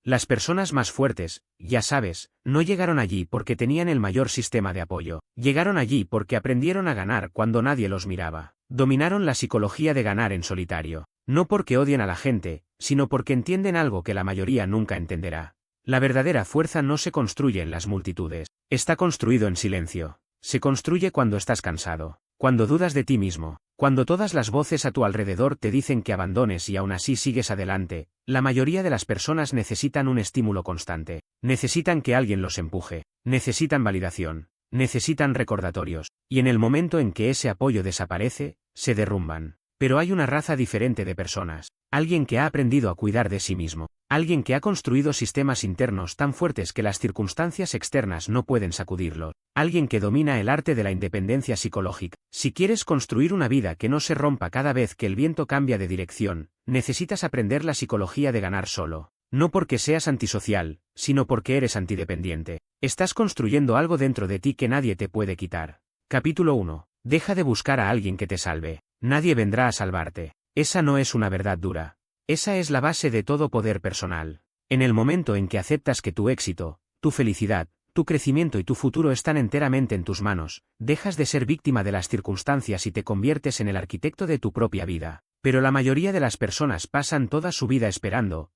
Las personas más fuertes, ya sabes, no llegaron allí porque tenían el mayor sistema de apoyo. Llegaron allí porque aprendieron a ganar cuando nadie los miraba. Dominaron la psicología de ganar en solitario. No porque odien a la gente, sino porque entienden algo que la mayoría nunca entenderá. La verdadera fuerza no se construye en las multitudes. Está construido en silencio. Se construye cuando estás cansado, cuando dudas de ti mismo, cuando todas las voces a tu alrededor te dicen que abandones y aún así sigues adelante. La mayoría de las personas necesitan un estímulo constante. Necesitan que alguien los empuje. Necesitan validación. Necesitan recordatorios. Y en el momento en que ese apoyo desaparece, se derrumban. Pero hay una raza diferente de personas. Alguien que ha aprendido a cuidar de sí mismo. Alguien que ha construido sistemas internos tan fuertes que las circunstancias externas no pueden sacudirlo. Alguien que domina el arte de la independencia psicológica. Si quieres construir una vida que no se rompa cada vez que el viento cambia de dirección, necesitas aprender la psicología de ganar solo. No porque seas antisocial, sino porque eres antidependiente. Estás construyendo algo dentro de ti que nadie te puede quitar. Capítulo 1. Deja de buscar a alguien que te salve. Nadie vendrá a salvarte. Esa no es una verdad dura. Esa es la base de todo poder personal. En el momento en que aceptas que tu éxito, tu felicidad, tu crecimiento y tu futuro están enteramente en tus manos, dejas de ser víctima de las circunstancias y te conviertes en el arquitecto de tu propia vida. Pero la mayoría de las personas pasan toda su vida esperando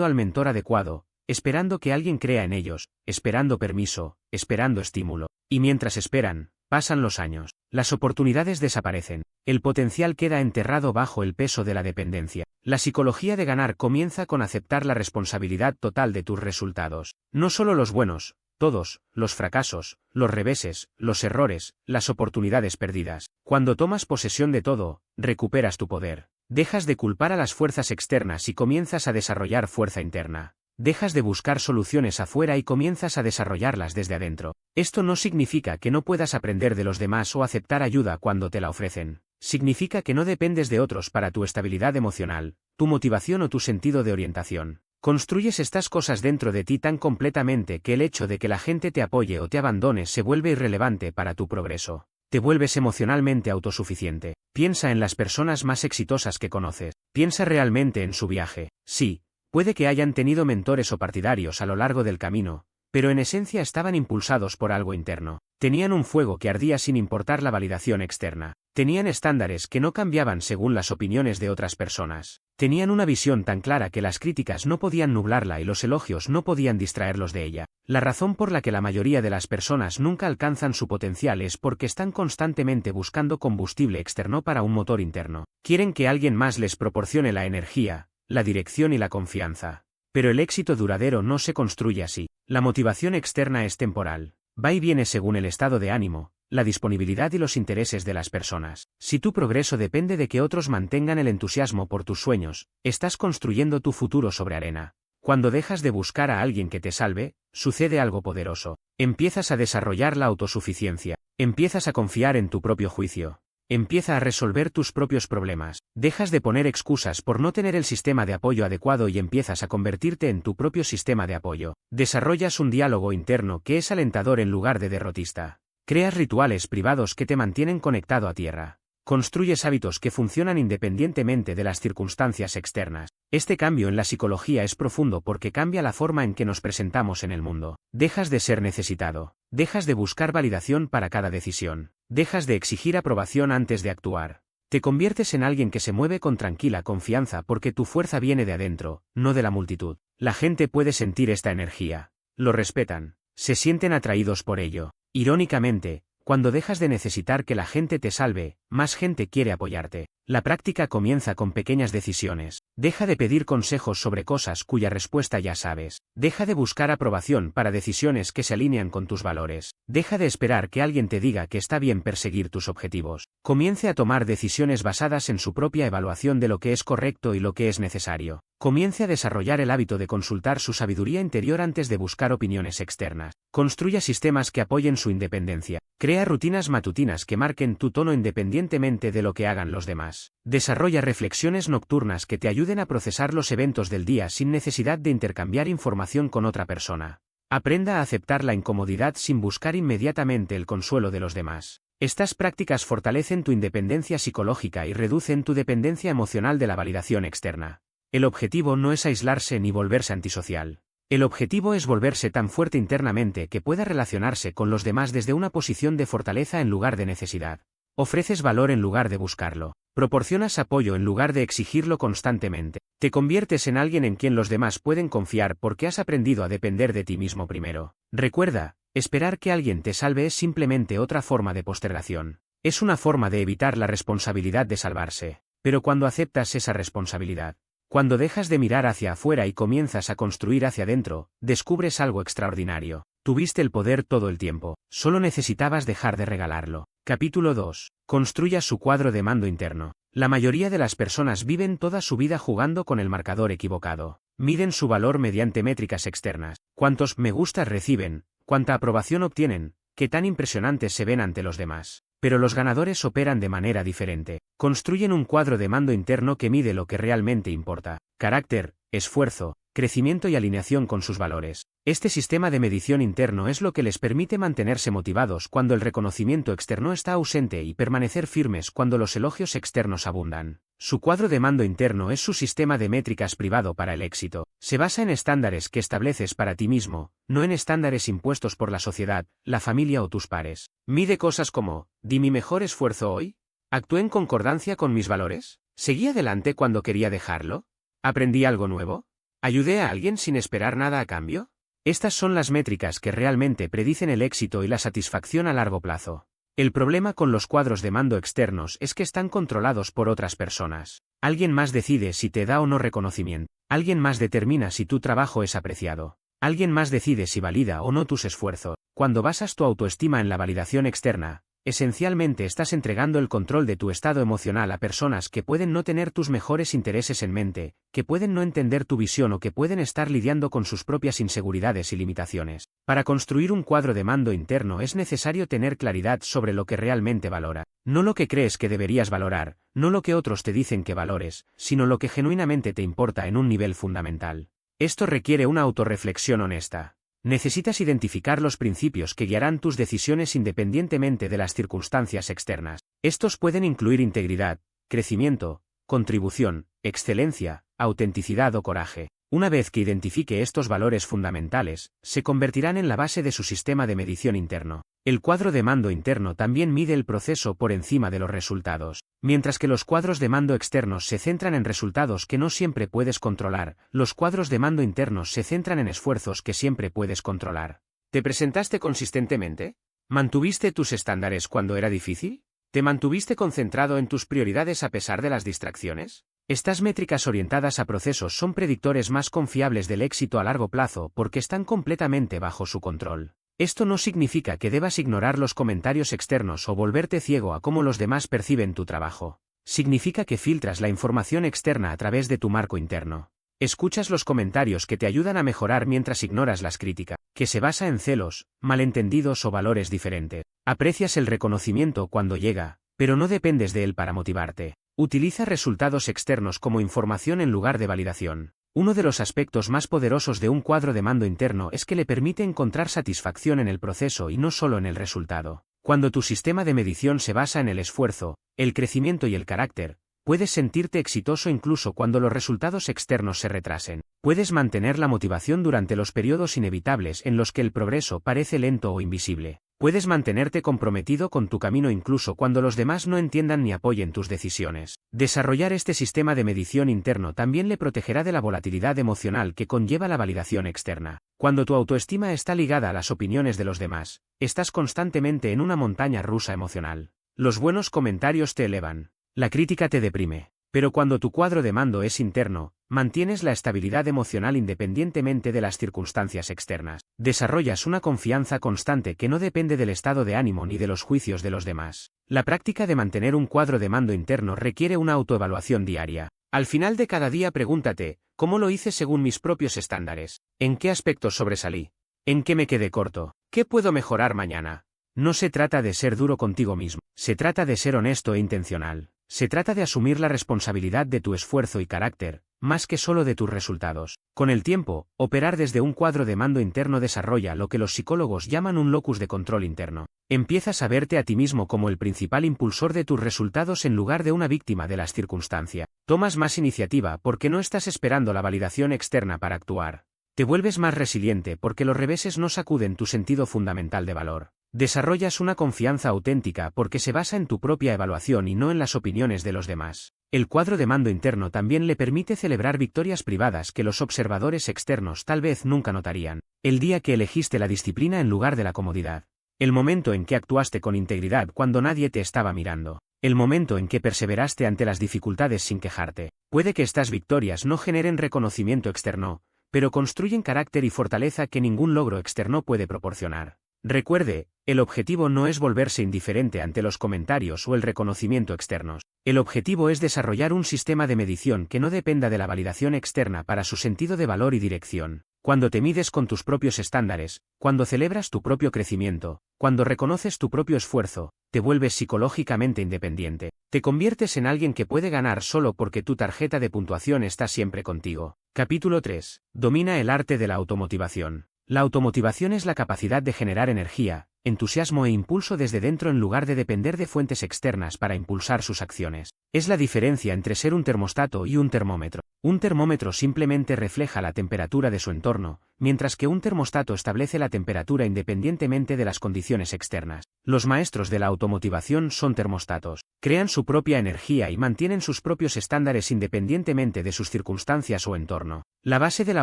al mentor adecuado, esperando que alguien crea en ellos, esperando permiso, esperando estímulo. Y mientras esperan, pasan los años. Las oportunidades desaparecen. El potencial queda enterrado bajo el peso de la dependencia. La psicología de ganar comienza con aceptar la responsabilidad total de tus resultados. No solo los buenos, todos, los fracasos, los reveses, los errores, las oportunidades perdidas. Cuando tomas posesión de todo, recuperas tu poder. Dejas de culpar a las fuerzas externas y comienzas a desarrollar fuerza interna. Dejas de buscar soluciones afuera y comienzas a desarrollarlas desde adentro. Esto no significa que no puedas aprender de los demás o aceptar ayuda cuando te la ofrecen. Significa que no dependes de otros para tu estabilidad emocional, tu motivación o tu sentido de orientación. Construyes estas cosas dentro de ti tan completamente que el hecho de que la gente te apoye o te abandone se vuelve irrelevante para tu progreso. Te vuelves emocionalmente autosuficiente. Piensa en las personas más exitosas que conoces. Piensa realmente en su viaje. Sí. Puede que hayan tenido mentores o partidarios a lo largo del camino, pero en esencia estaban impulsados por algo interno. Tenían un fuego que ardía sin importar la validación externa. Tenían estándares que no cambiaban según las opiniones de otras personas. Tenían una visión tan clara que las críticas no podían nublarla y los elogios no podían distraerlos de ella. La razón por la que la mayoría de las personas nunca alcanzan su potencial es porque están constantemente buscando combustible externo para un motor interno. Quieren que alguien más les proporcione la energía, la dirección y la confianza. Pero el éxito duradero no se construye así. La motivación externa es temporal. Va y viene según el estado de ánimo, la disponibilidad y los intereses de las personas. Si tu progreso depende de que otros mantengan el entusiasmo por tus sueños, estás construyendo tu futuro sobre arena. Cuando dejas de buscar a alguien que te salve, sucede algo poderoso. Empiezas a desarrollar la autosuficiencia. Empiezas a confiar en tu propio juicio. Empieza a resolver tus propios problemas. Dejas de poner excusas por no tener el sistema de apoyo adecuado y empiezas a convertirte en tu propio sistema de apoyo. Desarrollas un diálogo interno que es alentador en lugar de derrotista. Creas rituales privados que te mantienen conectado a tierra. Construyes hábitos que funcionan independientemente de las circunstancias externas. Este cambio en la psicología es profundo porque cambia la forma en que nos presentamos en el mundo. Dejas de ser necesitado. Dejas de buscar validación para cada decisión. Dejas de exigir aprobación antes de actuar. Te conviertes en alguien que se mueve con tranquila confianza porque tu fuerza viene de adentro, no de la multitud. La gente puede sentir esta energía. Lo respetan. Se sienten atraídos por ello. Irónicamente, cuando dejas de necesitar que la gente te salve, más gente quiere apoyarte. La práctica comienza con pequeñas decisiones. Deja de pedir consejos sobre cosas cuya respuesta ya sabes. Deja de buscar aprobación para decisiones que se alinean con tus valores. Deja de esperar que alguien te diga que está bien perseguir tus objetivos. Comience a tomar decisiones basadas en su propia evaluación de lo que es correcto y lo que es necesario. Comience a desarrollar el hábito de consultar su sabiduría interior antes de buscar opiniones externas. Construya sistemas que apoyen su independencia. Crea rutinas matutinas que marquen tu tono independientemente de lo que hagan los demás. Desarrolla reflexiones nocturnas que te ayuden a procesar los eventos del día sin necesidad de intercambiar información con otra persona. Aprenda a aceptar la incomodidad sin buscar inmediatamente el consuelo de los demás. Estas prácticas fortalecen tu independencia psicológica y reducen tu dependencia emocional de la validación externa. El objetivo no es aislarse ni volverse antisocial. El objetivo es volverse tan fuerte internamente que pueda relacionarse con los demás desde una posición de fortaleza en lugar de necesidad. Ofreces valor en lugar de buscarlo. Proporcionas apoyo en lugar de exigirlo constantemente. Te conviertes en alguien en quien los demás pueden confiar porque has aprendido a depender de ti mismo primero. Recuerda, esperar que alguien te salve es simplemente otra forma de postergación. Es una forma de evitar la responsabilidad de salvarse. Pero cuando aceptas esa responsabilidad, cuando dejas de mirar hacia afuera y comienzas a construir hacia adentro, descubres algo extraordinario. Tuviste el poder todo el tiempo, solo necesitabas dejar de regalarlo. Capítulo 2. Construya su cuadro de mando interno. La mayoría de las personas viven toda su vida jugando con el marcador equivocado. Miden su valor mediante métricas externas. Cuántos me gustas reciben, cuánta aprobación obtienen, qué tan impresionantes se ven ante los demás. Pero los ganadores operan de manera diferente. Construyen un cuadro de mando interno que mide lo que realmente importa: carácter, esfuerzo, crecimiento y alineación con sus valores. Este sistema de medición interno es lo que les permite mantenerse motivados cuando el reconocimiento externo está ausente y permanecer firmes cuando los elogios externos abundan. Su cuadro de mando interno es su sistema de métricas privado para el éxito. Se basa en estándares que estableces para ti mismo, no en estándares impuestos por la sociedad, la familia o tus pares. Mide cosas como: ¿di mi mejor esfuerzo hoy? ¿Actué en concordancia con mis valores? ¿Seguí adelante cuando quería dejarlo? ¿Aprendí algo nuevo? ¿Ayudé a alguien sin esperar nada a cambio? Estas son las métricas que realmente predicen el éxito y la satisfacción a largo plazo. El problema con los cuadros de mando externos es que están controlados por otras personas. Alguien más decide si te da o no reconocimiento. Alguien más determina si tu trabajo es apreciado. Alguien más decide si valida o no tus esfuerzos. Cuando basas tu autoestima en la validación externa, esencialmente estás entregando el control de tu estado emocional a personas que pueden no tener tus mejores intereses en mente, que pueden no entender tu visión o que pueden estar lidiando con sus propias inseguridades y limitaciones. Para construir un cuadro de mando interno es necesario tener claridad sobre lo que realmente valora. No lo que crees que deberías valorar, no lo que otros te dicen que valores, sino lo que genuinamente te importa en un nivel fundamental. Esto requiere una autorreflexión honesta. Necesitas identificar los principios que guiarán tus decisiones independientemente de las circunstancias externas. Estos pueden incluir integridad, crecimiento, contribución, excelencia, autenticidad o coraje. Una vez que identifique estos valores fundamentales, se convertirán en la base de su sistema de medición interno. El cuadro de mando interno también mide el proceso por encima de los resultados. Mientras que los cuadros de mando externos se centran en resultados que no siempre puedes controlar, los cuadros de mando internos se centran en esfuerzos que siempre puedes controlar. ¿Te presentaste consistentemente? ¿Mantuviste tus estándares cuando era difícil? ¿Te mantuviste concentrado en tus prioridades a pesar de las distracciones? Estas métricas orientadas a procesos son predictores más confiables del éxito a largo plazo porque están completamente bajo su control. Esto no significa que debas ignorar los comentarios externos o volverte ciego a cómo los demás perciben tu trabajo. Significa que filtras la información externa a través de tu marco interno. Escuchas los comentarios que te ayudan a mejorar mientras ignoras las críticas, que se basa en celos, malentendidos o valores diferentes. Aprecias el reconocimiento cuando llega, pero no dependes de él para motivarte. Utiliza resultados externos como información en lugar de validación. Uno de los aspectos más poderosos de un cuadro de mando interno es que le permite encontrar satisfacción en el proceso y no solo en el resultado. Cuando tu sistema de medición se basa en el esfuerzo, el crecimiento y el carácter, puedes sentirte exitoso incluso cuando los resultados externos se retrasen. Puedes mantener la motivación durante los periodos inevitables en los que el progreso parece lento o invisible. Puedes mantenerte comprometido con tu camino incluso cuando los demás no entiendan ni apoyen tus decisiones. Desarrollar este sistema de medición interno también le protegerá de la volatilidad emocional que conlleva la validación externa. Cuando tu autoestima está ligada a las opiniones de los demás, estás constantemente en una montaña rusa emocional. Los buenos comentarios te elevan. La crítica te deprime. Pero cuando tu cuadro de mando es interno, mantienes la estabilidad emocional independientemente de las circunstancias externas. Desarrollas una confianza constante que no depende del estado de ánimo ni de los juicios de los demás. La práctica de mantener un cuadro de mando interno requiere una autoevaluación diaria. Al final de cada día pregúntate, ¿cómo lo hice según mis propios estándares? ¿En qué aspectos sobresalí? ¿En qué me quedé corto? ¿Qué puedo mejorar mañana? No se trata de ser duro contigo mismo, se trata de ser honesto e intencional. Se trata de asumir la responsabilidad de tu esfuerzo y carácter, más que solo de tus resultados. Con el tiempo, operar desde un cuadro de mando interno desarrolla lo que los psicólogos llaman un locus de control interno. Empiezas a verte a ti mismo como el principal impulsor de tus resultados en lugar de una víctima de las circunstancias. Tomas más iniciativa porque no estás esperando la validación externa para actuar. Te vuelves más resiliente porque los reveses no sacuden tu sentido fundamental de valor. Desarrollas una confianza auténtica porque se basa en tu propia evaluación y no en las opiniones de los demás. El cuadro de mando interno también le permite celebrar victorias privadas que los observadores externos tal vez nunca notarían. El día que elegiste la disciplina en lugar de la comodidad. El momento en que actuaste con integridad cuando nadie te estaba mirando. El momento en que perseveraste ante las dificultades sin quejarte. Puede que estas victorias no generen reconocimiento externo, pero construyen carácter y fortaleza que ningún logro externo puede proporcionar. Recuerde, el objetivo no es volverse indiferente ante los comentarios o el reconocimiento externos. El objetivo es desarrollar un sistema de medición que no dependa de la validación externa para su sentido de valor y dirección. Cuando te mides con tus propios estándares, cuando celebras tu propio crecimiento, cuando reconoces tu propio esfuerzo, te vuelves psicológicamente independiente. Te conviertes en alguien que puede ganar solo porque tu tarjeta de puntuación está siempre contigo. Capítulo 3. Domina el arte de la automotivación. La automotivación es la capacidad de generar energía, entusiasmo e impulso desde dentro en lugar de depender de fuentes externas para impulsar sus acciones. Es la diferencia entre ser un termostato y un termómetro. Un termómetro simplemente refleja la temperatura de su entorno, mientras que un termostato establece la temperatura independientemente de las condiciones externas. Los maestros de la automotivación son termostatos. Crean su propia energía y mantienen sus propios estándares independientemente de sus circunstancias o entorno. La base de la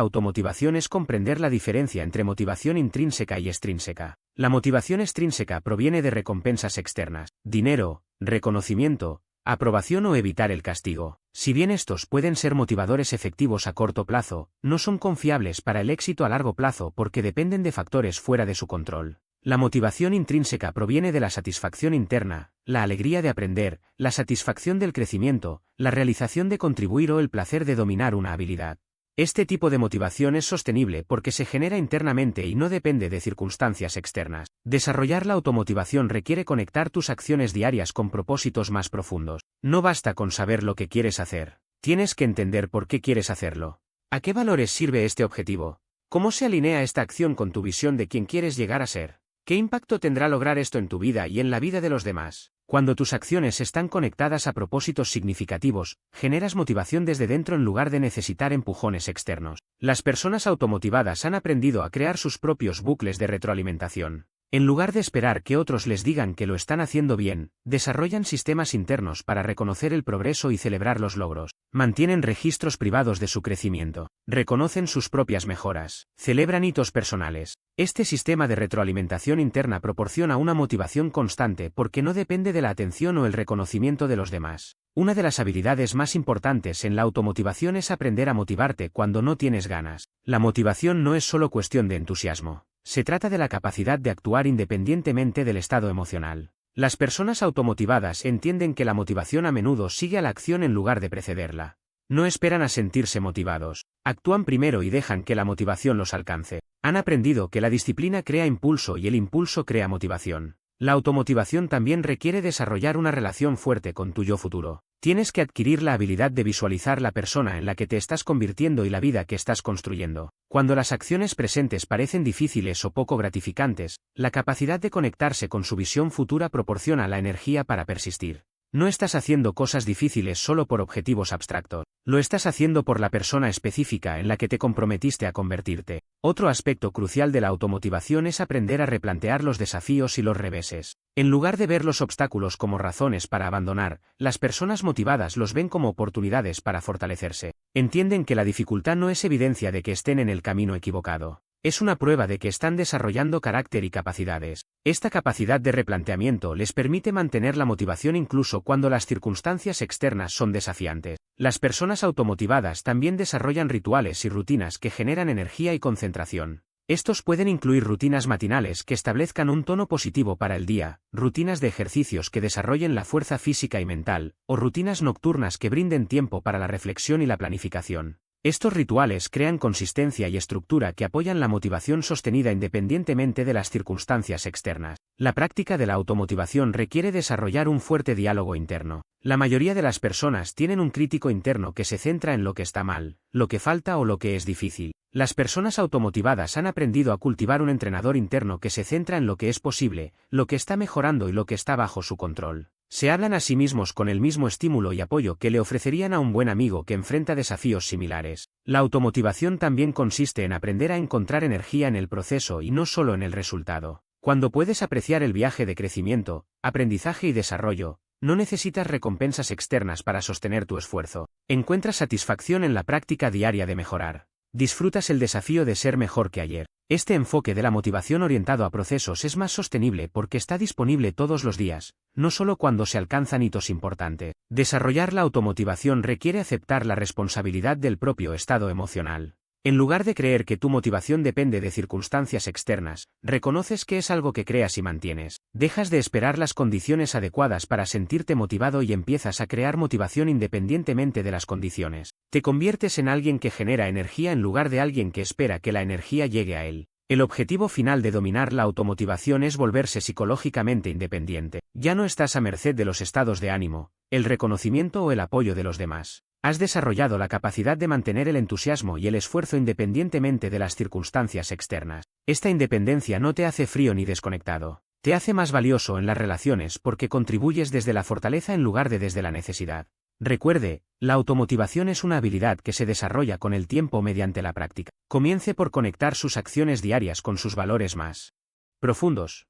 automotivación es comprender la diferencia entre motivación intrínseca y extrínseca. La motivación extrínseca proviene de recompensas externas, dinero, reconocimiento, aprobación o evitar el castigo. Si bien estos pueden ser motivadores efectivos a corto plazo, no son confiables para el éxito a largo plazo porque dependen de factores fuera de su control. La motivación intrínseca proviene de la satisfacción interna, la alegría de aprender, la satisfacción del crecimiento, la realización de contribuir o el placer de dominar una habilidad. Este tipo de motivación es sostenible porque se genera internamente y no depende de circunstancias externas. Desarrollar la automotivación requiere conectar tus acciones diarias con propósitos más profundos. No basta con saber lo que quieres hacer. Tienes que entender por qué quieres hacerlo. ¿A qué valores sirve este objetivo? ¿Cómo se alinea esta acción con tu visión de quién quieres llegar a ser? ¿Qué impacto tendrá lograr esto en tu vida y en la vida de los demás? Cuando tus acciones están conectadas a propósitos significativos, generas motivación desde dentro en lugar de necesitar empujones externos. Las personas automotivadas han aprendido a crear sus propios bucles de retroalimentación. En lugar de esperar que otros les digan que lo están haciendo bien, desarrollan sistemas internos para reconocer el progreso y celebrar los logros. Mantienen registros privados de su crecimiento. Reconocen sus propias mejoras. Celebran hitos personales. Este sistema de retroalimentación interna proporciona una motivación constante porque no depende de la atención o el reconocimiento de los demás. Una de las habilidades más importantes en la automotivación es aprender a motivarte cuando no tienes ganas. La motivación no es solo cuestión de entusiasmo. Se trata de la capacidad de actuar independientemente del estado emocional. Las personas automotivadas entienden que la motivación a menudo sigue a la acción en lugar de precederla. No esperan a sentirse motivados. Actúan primero y dejan que la motivación los alcance. Han aprendido que la disciplina crea impulso y el impulso crea motivación. La automotivación también requiere desarrollar una relación fuerte con tu yo futuro. Tienes que adquirir la habilidad de visualizar la persona en la que te estás convirtiendo y la vida que estás construyendo. Cuando las acciones presentes parecen difíciles o poco gratificantes, la capacidad de conectarse con su visión futura proporciona la energía para persistir. No estás haciendo cosas difíciles solo por objetivos abstractos. Lo estás haciendo por la persona específica en la que te comprometiste a convertirte. Otro aspecto crucial de la automotivación es aprender a replantear los desafíos y los reveses. En lugar de ver los obstáculos como razones para abandonar, las personas motivadas los ven como oportunidades para fortalecerse. Entienden que la dificultad no es evidencia de que estén en el camino equivocado. Es una prueba de que están desarrollando carácter y capacidades. Esta capacidad de replanteamiento les permite mantener la motivación incluso cuando las circunstancias externas son desafiantes. Las personas automotivadas también desarrollan rituales y rutinas que generan energía y concentración. Estos pueden incluir rutinas matinales que establezcan un tono positivo para el día, rutinas de ejercicios que desarrollen la fuerza física y mental, o rutinas nocturnas que brinden tiempo para la reflexión y la planificación. Estos rituales crean consistencia y estructura que apoyan la motivación sostenida independientemente de las circunstancias externas. La práctica de la automotivación requiere desarrollar un fuerte diálogo interno. La mayoría de las personas tienen un crítico interno que se centra en lo que está mal, lo que falta o lo que es difícil. Las personas automotivadas han aprendido a cultivar un entrenador interno que se centra en lo que es posible, lo que está mejorando y lo que está bajo su control. Se hablan a sí mismos con el mismo estímulo y apoyo que le ofrecerían a un buen amigo que enfrenta desafíos similares. La automotivación también consiste en aprender a encontrar energía en el proceso y no solo en el resultado. Cuando puedes apreciar el viaje de crecimiento, aprendizaje y desarrollo, no necesitas recompensas externas para sostener tu esfuerzo. Encuentras satisfacción en la práctica diaria de mejorar. Disfrutas el desafío de ser mejor que ayer. Este enfoque de la motivación orientado a procesos es más sostenible porque está disponible todos los días, no solo cuando se alcanzan hitos importantes. Desarrollar la automotivación requiere aceptar la responsabilidad del propio estado emocional. En lugar de creer que tu motivación depende de circunstancias externas, reconoces que es algo que creas y mantienes. Dejas de esperar las condiciones adecuadas para sentirte motivado y empiezas a crear motivación independientemente de las condiciones. Te conviertes en alguien que genera energía en lugar de alguien que espera que la energía llegue a él. El objetivo final de dominar la automotivación es volverse psicológicamente independiente. Ya no estás a merced de los estados de ánimo, el reconocimiento o el apoyo de los demás. Has desarrollado la capacidad de mantener el entusiasmo y el esfuerzo independientemente de las circunstancias externas. Esta independencia no te hace frío ni desconectado. Te hace más valioso en las relaciones porque contribuyes desde la fortaleza en lugar de desde la necesidad. Recuerde, la automotivación es una habilidad que se desarrolla con el tiempo mediante la práctica. Comience por conectar sus acciones diarias con sus valores más profundos.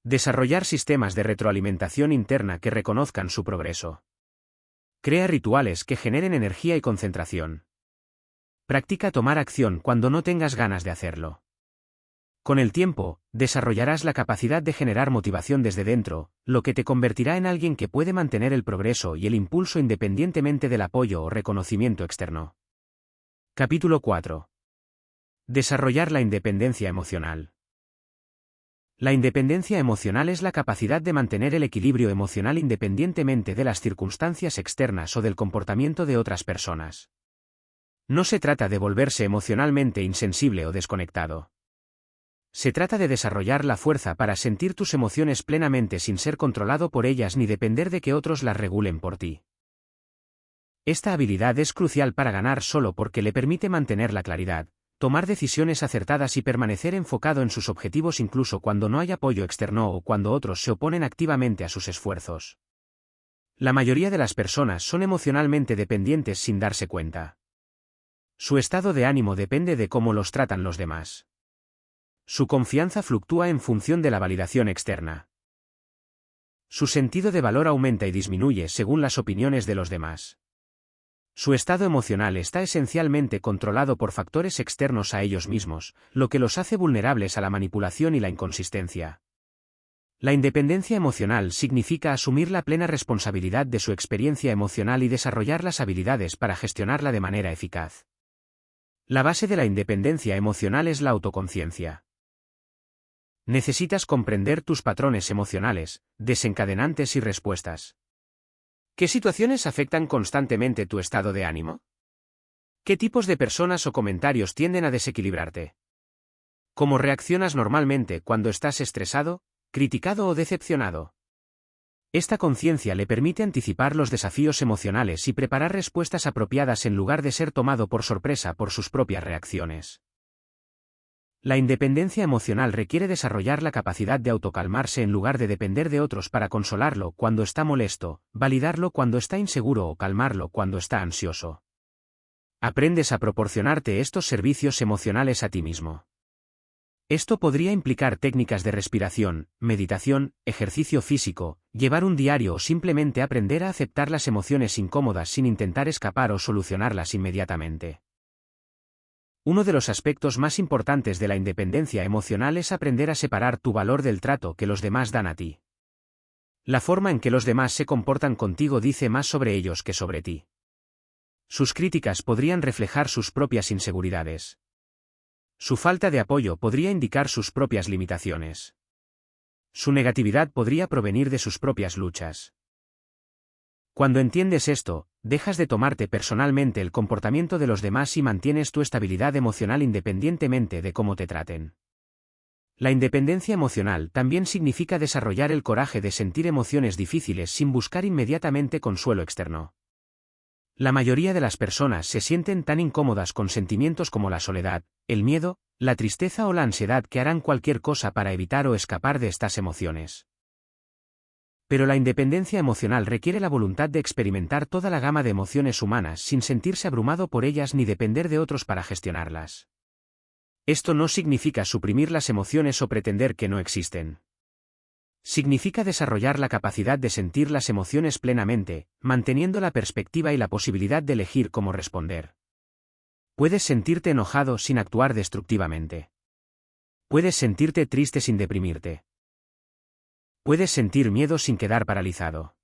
Desarrollar sistemas de retroalimentación interna que reconozcan su progreso. Crea rituales que generen energía y concentración. Practica tomar acción cuando no tengas ganas de hacerlo. Con el tiempo, desarrollarás la capacidad de generar motivación desde dentro, lo que te convertirá en alguien que puede mantener el progreso y el impulso independientemente del apoyo o reconocimiento externo. Capítulo 4. Desarrollar la independencia emocional. La independencia emocional es la capacidad de mantener el equilibrio emocional independientemente de las circunstancias externas o del comportamiento de otras personas. No se trata de volverse emocionalmente insensible o desconectado. Se trata de desarrollar la fuerza para sentir tus emociones plenamente sin ser controlado por ellas ni depender de que otros las regulen por ti. Esta habilidad es crucial para ganar solo porque le permite mantener la claridad, tomar decisiones acertadas y permanecer enfocado en sus objetivos incluso cuando no hay apoyo externo o cuando otros se oponen activamente a sus esfuerzos. La mayoría de las personas son emocionalmente dependientes sin darse cuenta. Su estado de ánimo depende de cómo los tratan los demás. Su confianza fluctúa en función de la validación externa. Su sentido de valor aumenta y disminuye según las opiniones de los demás. Su estado emocional está esencialmente controlado por factores externos a ellos mismos, lo que los hace vulnerables a la manipulación y la inconsistencia. La independencia emocional significa asumir la plena responsabilidad de su experiencia emocional y desarrollar las habilidades para gestionarla de manera eficaz. La base de la independencia emocional es la autoconciencia. Necesitas comprender tus patrones emocionales, desencadenantes y respuestas. ¿Qué situaciones afectan constantemente tu estado de ánimo? ¿Qué tipos de personas o comentarios tienden a desequilibrarte? ¿Cómo reaccionas normalmente cuando estás estresado, criticado o decepcionado? Esta conciencia le permite anticipar los desafíos emocionales y preparar respuestas apropiadas en lugar de ser tomado por sorpresa por sus propias reacciones. La independencia emocional requiere desarrollar la capacidad de autocalmarse en lugar de depender de otros para consolarlo cuando está molesto, validarlo cuando está inseguro o calmarlo cuando está ansioso. Aprendes a proporcionarte estos servicios emocionales a ti mismo. Esto podría implicar técnicas de respiración, meditación, ejercicio físico, llevar un diario o simplemente aprender a aceptar las emociones incómodas sin intentar escapar o solucionarlas inmediatamente. Uno de los aspectos más importantes de la independencia emocional es aprender a separar tu valor del trato que los demás dan a ti. La forma en que los demás se comportan contigo dice más sobre ellos que sobre ti. Sus críticas podrían reflejar sus propias inseguridades. Su falta de apoyo podría indicar sus propias limitaciones. Su negatividad podría provenir de sus propias luchas. Cuando entiendes esto, dejas de tomarte personalmente el comportamiento de los demás y mantienes tu estabilidad emocional independientemente de cómo te traten. La independencia emocional también significa desarrollar el coraje de sentir emociones difíciles sin buscar inmediatamente consuelo externo. La mayoría de las personas se sienten tan incómodas con sentimientos como la soledad, el miedo, la tristeza o la ansiedad que harán cualquier cosa para evitar o escapar de estas emociones. Pero la independencia emocional requiere la voluntad de experimentar toda la gama de emociones humanas sin sentirse abrumado por ellas ni depender de otros para gestionarlas. Esto no significa suprimir las emociones o pretender que no existen. Significa desarrollar la capacidad de sentir las emociones plenamente, manteniendo la perspectiva y la posibilidad de elegir cómo responder. Puedes sentirte enojado sin actuar destructivamente. Puedes sentirte triste sin deprimirte. Puedes sentir miedo sin quedar paralizado.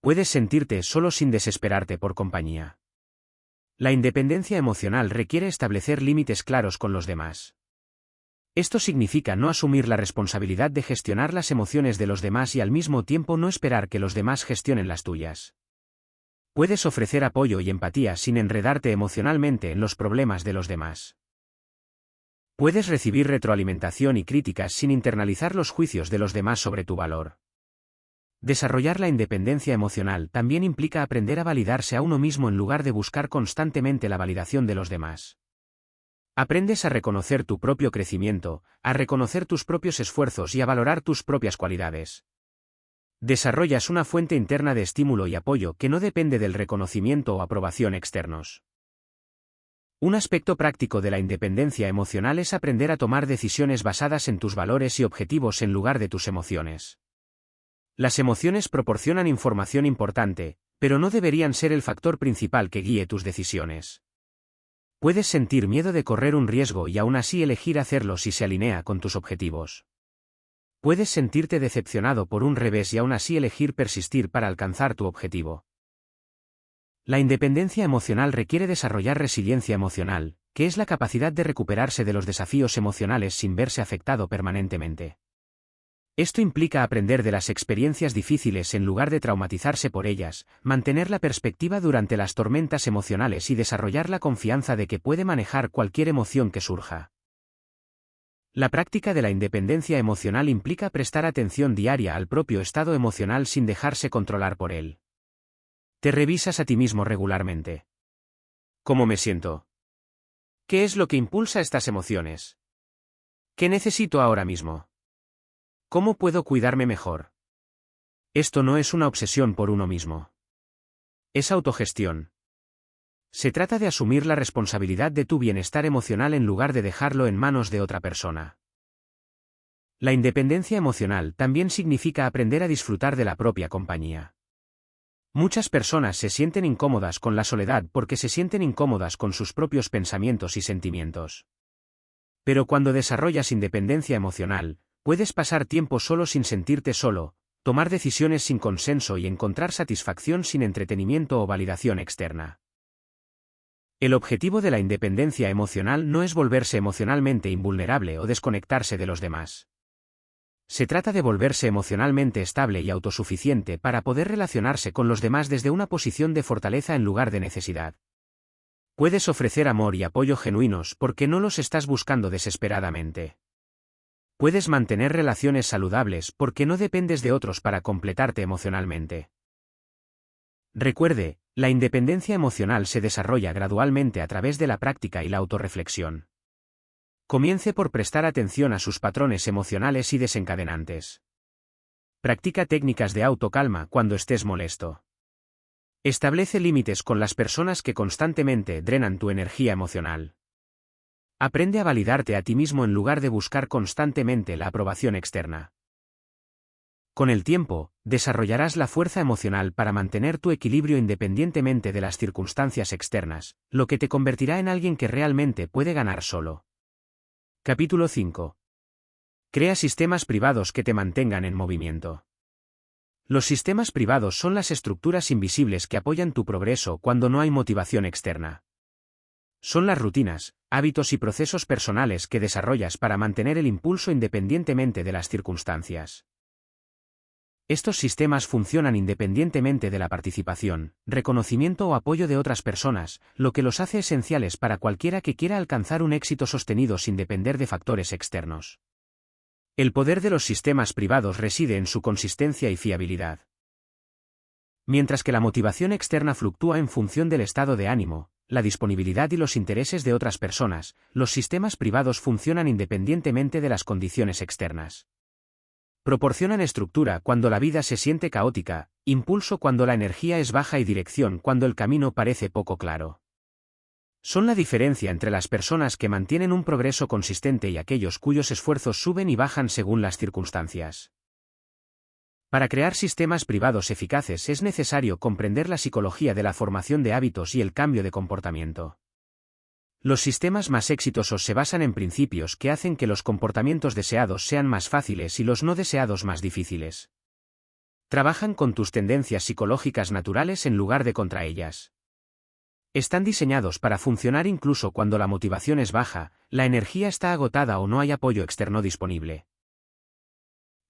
Puedes sentirte solo sin desesperarte por compañía. La independencia emocional requiere establecer límites claros con los demás. Esto significa no asumir la responsabilidad de gestionar las emociones de los demás y al mismo tiempo no esperar que los demás gestionen las tuyas. Puedes ofrecer apoyo y empatía sin enredarte emocionalmente en los problemas de los demás. Puedes recibir retroalimentación y críticas sin internalizar los juicios de los demás sobre tu valor. Desarrollar la independencia emocional también implica aprender a validarse a uno mismo en lugar de buscar constantemente la validación de los demás. Aprendes a reconocer tu propio crecimiento, a reconocer tus propios esfuerzos y a valorar tus propias cualidades. Desarrollas una fuente interna de estímulo y apoyo que no depende del reconocimiento o aprobación externos. Un aspecto práctico de la independencia emocional es aprender a tomar decisiones basadas en tus valores y objetivos en lugar de tus emociones. Las emociones proporcionan información importante, pero no deberían ser el factor principal que guíe tus decisiones. Puedes sentir miedo de correr un riesgo y aún así elegir hacerlo si se alinea con tus objetivos. Puedes sentirte decepcionado por un revés y aún así elegir persistir para alcanzar tu objetivo. La independencia emocional requiere desarrollar resiliencia emocional, que es la capacidad de recuperarse de los desafíos emocionales sin verse afectado permanentemente. Esto implica aprender de las experiencias difíciles en lugar de traumatizarse por ellas, mantener la perspectiva durante las tormentas emocionales y desarrollar la confianza de que puede manejar cualquier emoción que surja. La práctica de la independencia emocional implica prestar atención diaria al propio estado emocional sin dejarse controlar por él. Te revisas a ti mismo regularmente. ¿Cómo me siento? ¿Qué es lo que impulsa estas emociones? ¿Qué necesito ahora mismo? ¿Cómo puedo cuidarme mejor? Esto no es una obsesión por uno mismo. Es autogestión. Se trata de asumir la responsabilidad de tu bienestar emocional en lugar de dejarlo en manos de otra persona. La independencia emocional también significa aprender a disfrutar de la propia compañía. Muchas personas se sienten incómodas con la soledad porque se sienten incómodas con sus propios pensamientos y sentimientos. Pero cuando desarrollas independencia emocional, puedes pasar tiempo solo sin sentirte solo, tomar decisiones sin consenso y encontrar satisfacción sin entretenimiento o validación externa. El objetivo de la independencia emocional no es volverse emocionalmente invulnerable o desconectarse de los demás. Se trata de volverse emocionalmente estable y autosuficiente para poder relacionarse con los demás desde una posición de fortaleza en lugar de necesidad. Puedes ofrecer amor y apoyo genuinos porque no los estás buscando desesperadamente. Puedes mantener relaciones saludables porque no dependes de otros para completarte emocionalmente. Recuerde, la independencia emocional se desarrolla gradualmente a través de la práctica y la autorreflexión. Comience por prestar atención a sus patrones emocionales y desencadenantes. Practica técnicas de autocalma cuando estés molesto. Establece límites con las personas que constantemente drenan tu energía emocional. Aprende a validarte a ti mismo en lugar de buscar constantemente la aprobación externa. Con el tiempo, desarrollarás la fuerza emocional para mantener tu equilibrio independientemente de las circunstancias externas, lo que te convertirá en alguien que realmente puede ganar solo. Capítulo 5. Crea sistemas privados que te mantengan en movimiento. Los sistemas privados son las estructuras invisibles que apoyan tu progreso cuando no hay motivación externa. Son las rutinas, hábitos y procesos personales que desarrollas para mantener el impulso independientemente de las circunstancias. Estos sistemas funcionan independientemente de la participación, reconocimiento o apoyo de otras personas, lo que los hace esenciales para cualquiera que quiera alcanzar un éxito sostenido sin depender de factores externos. El poder de los sistemas privados reside en su consistencia y fiabilidad. Mientras que la motivación externa fluctúa en función del estado de ánimo, la disponibilidad y los intereses de otras personas, los sistemas privados funcionan independientemente de las condiciones externas. Proporcionan estructura cuando la vida se siente caótica, impulso cuando la energía es baja y dirección cuando el camino parece poco claro. Son la diferencia entre las personas que mantienen un progreso consistente y aquellos cuyos esfuerzos suben y bajan según las circunstancias. Para crear sistemas privados eficaces es necesario comprender la psicología de la formación de hábitos y el cambio de comportamiento. Los sistemas más exitosos se basan en principios que hacen que los comportamientos deseados sean más fáciles y los no deseados más difíciles. Trabajan con tus tendencias psicológicas naturales en lugar de contra ellas. Están diseñados para funcionar incluso cuando la motivación es baja, la energía está agotada o no hay apoyo externo disponible.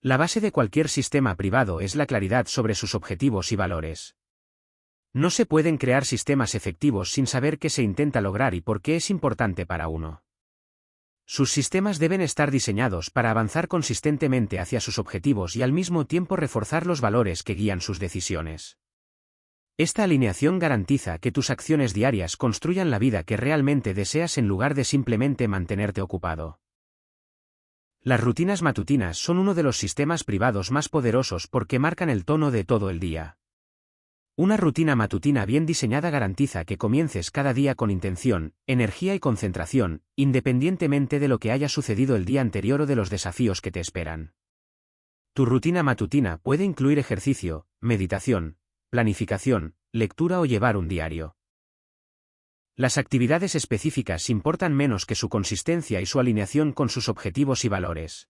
La base de cualquier sistema privado es la claridad sobre sus objetivos y valores. No se pueden crear sistemas efectivos sin saber qué se intenta lograr y por qué es importante para uno. Sus sistemas deben estar diseñados para avanzar consistentemente hacia sus objetivos y al mismo tiempo reforzar los valores que guían sus decisiones. Esta alineación garantiza que tus acciones diarias construyan la vida que realmente deseas en lugar de simplemente mantenerte ocupado. Las rutinas matutinas son uno de los sistemas privados más poderosos porque marcan el tono de todo el día. Una rutina matutina bien diseñada garantiza que comiences cada día con intención, energía y concentración, independientemente de lo que haya sucedido el día anterior o de los desafíos que te esperan. Tu rutina matutina puede incluir ejercicio, meditación, planificación, lectura o llevar un diario. Las actividades específicas importan menos que su consistencia y su alineación con sus objetivos y valores.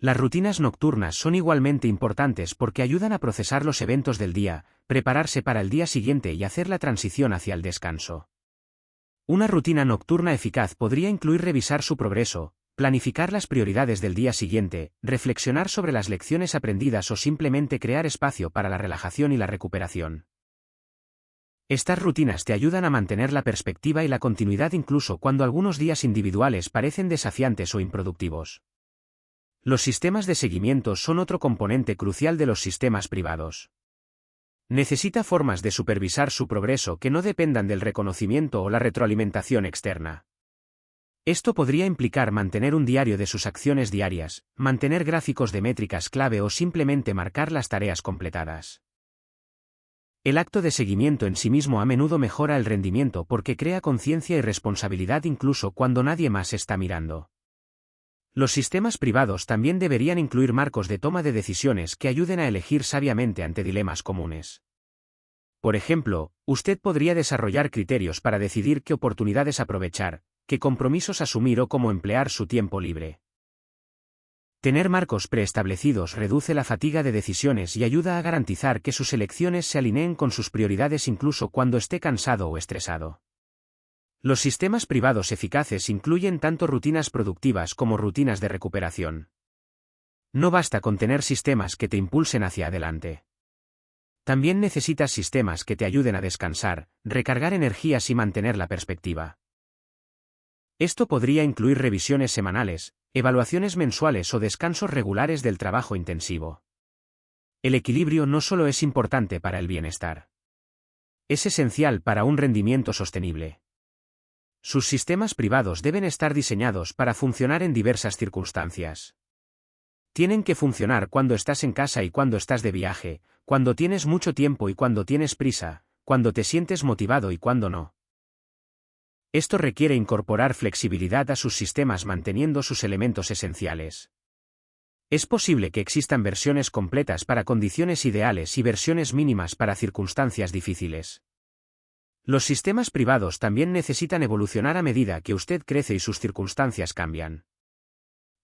Las rutinas nocturnas son igualmente importantes porque ayudan a procesar los eventos del día, prepararse para el día siguiente y hacer la transición hacia el descanso. Una rutina nocturna eficaz podría incluir revisar su progreso, planificar las prioridades del día siguiente, reflexionar sobre las lecciones aprendidas o simplemente crear espacio para la relajación y la recuperación. Estas rutinas te ayudan a mantener la perspectiva y la continuidad incluso cuando algunos días individuales parecen desafiantes o improductivos. Los sistemas de seguimiento son otro componente crucial de los sistemas privados. Necesita formas de supervisar su progreso que no dependan del reconocimiento o la retroalimentación externa. Esto podría implicar mantener un diario de sus acciones diarias, mantener gráficos de métricas clave o simplemente marcar las tareas completadas. El acto de seguimiento en sí mismo a menudo mejora el rendimiento porque crea conciencia y responsabilidad incluso cuando nadie más está mirando. Los sistemas privados también deberían incluir marcos de toma de decisiones que ayuden a elegir sabiamente ante dilemas comunes. Por ejemplo, usted podría desarrollar criterios para decidir qué oportunidades aprovechar, qué compromisos asumir o cómo emplear su tiempo libre. Tener marcos preestablecidos reduce la fatiga de decisiones y ayuda a garantizar que sus elecciones se alineen con sus prioridades incluso cuando esté cansado o estresado. Los sistemas privados eficaces incluyen tanto rutinas productivas como rutinas de recuperación. No basta con tener sistemas que te impulsen hacia adelante. También necesitas sistemas que te ayuden a descansar, recargar energías y mantener la perspectiva. Esto podría incluir revisiones semanales, evaluaciones mensuales o descansos regulares del trabajo intensivo. El equilibrio no solo es importante para el bienestar. Es esencial para un rendimiento sostenible. Sus sistemas privados deben estar diseñados para funcionar en diversas circunstancias. Tienen que funcionar cuando estás en casa y cuando estás de viaje, cuando tienes mucho tiempo y cuando tienes prisa, cuando te sientes motivado y cuando no. Esto requiere incorporar flexibilidad a sus sistemas manteniendo sus elementos esenciales. Es posible que existan versiones completas para condiciones ideales y versiones mínimas para circunstancias difíciles. Los sistemas privados también necesitan evolucionar a medida que usted crece y sus circunstancias cambian.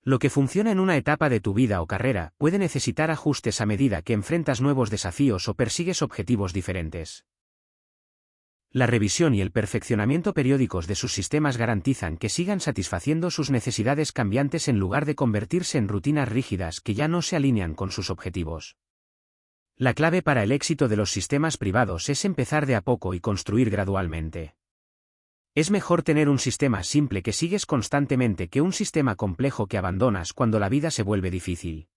Lo que funciona en una etapa de tu vida o carrera puede necesitar ajustes a medida que enfrentas nuevos desafíos o persigues objetivos diferentes. La revisión y el perfeccionamiento periódicos de sus sistemas garantizan que sigan satisfaciendo sus necesidades cambiantes en lugar de convertirse en rutinas rígidas que ya no se alinean con sus objetivos. La clave para el éxito de los sistemas privados es empezar de a poco y construir gradualmente. Es mejor tener un sistema simple que sigues constantemente que un sistema complejo que abandonas cuando la vida se vuelve difícil.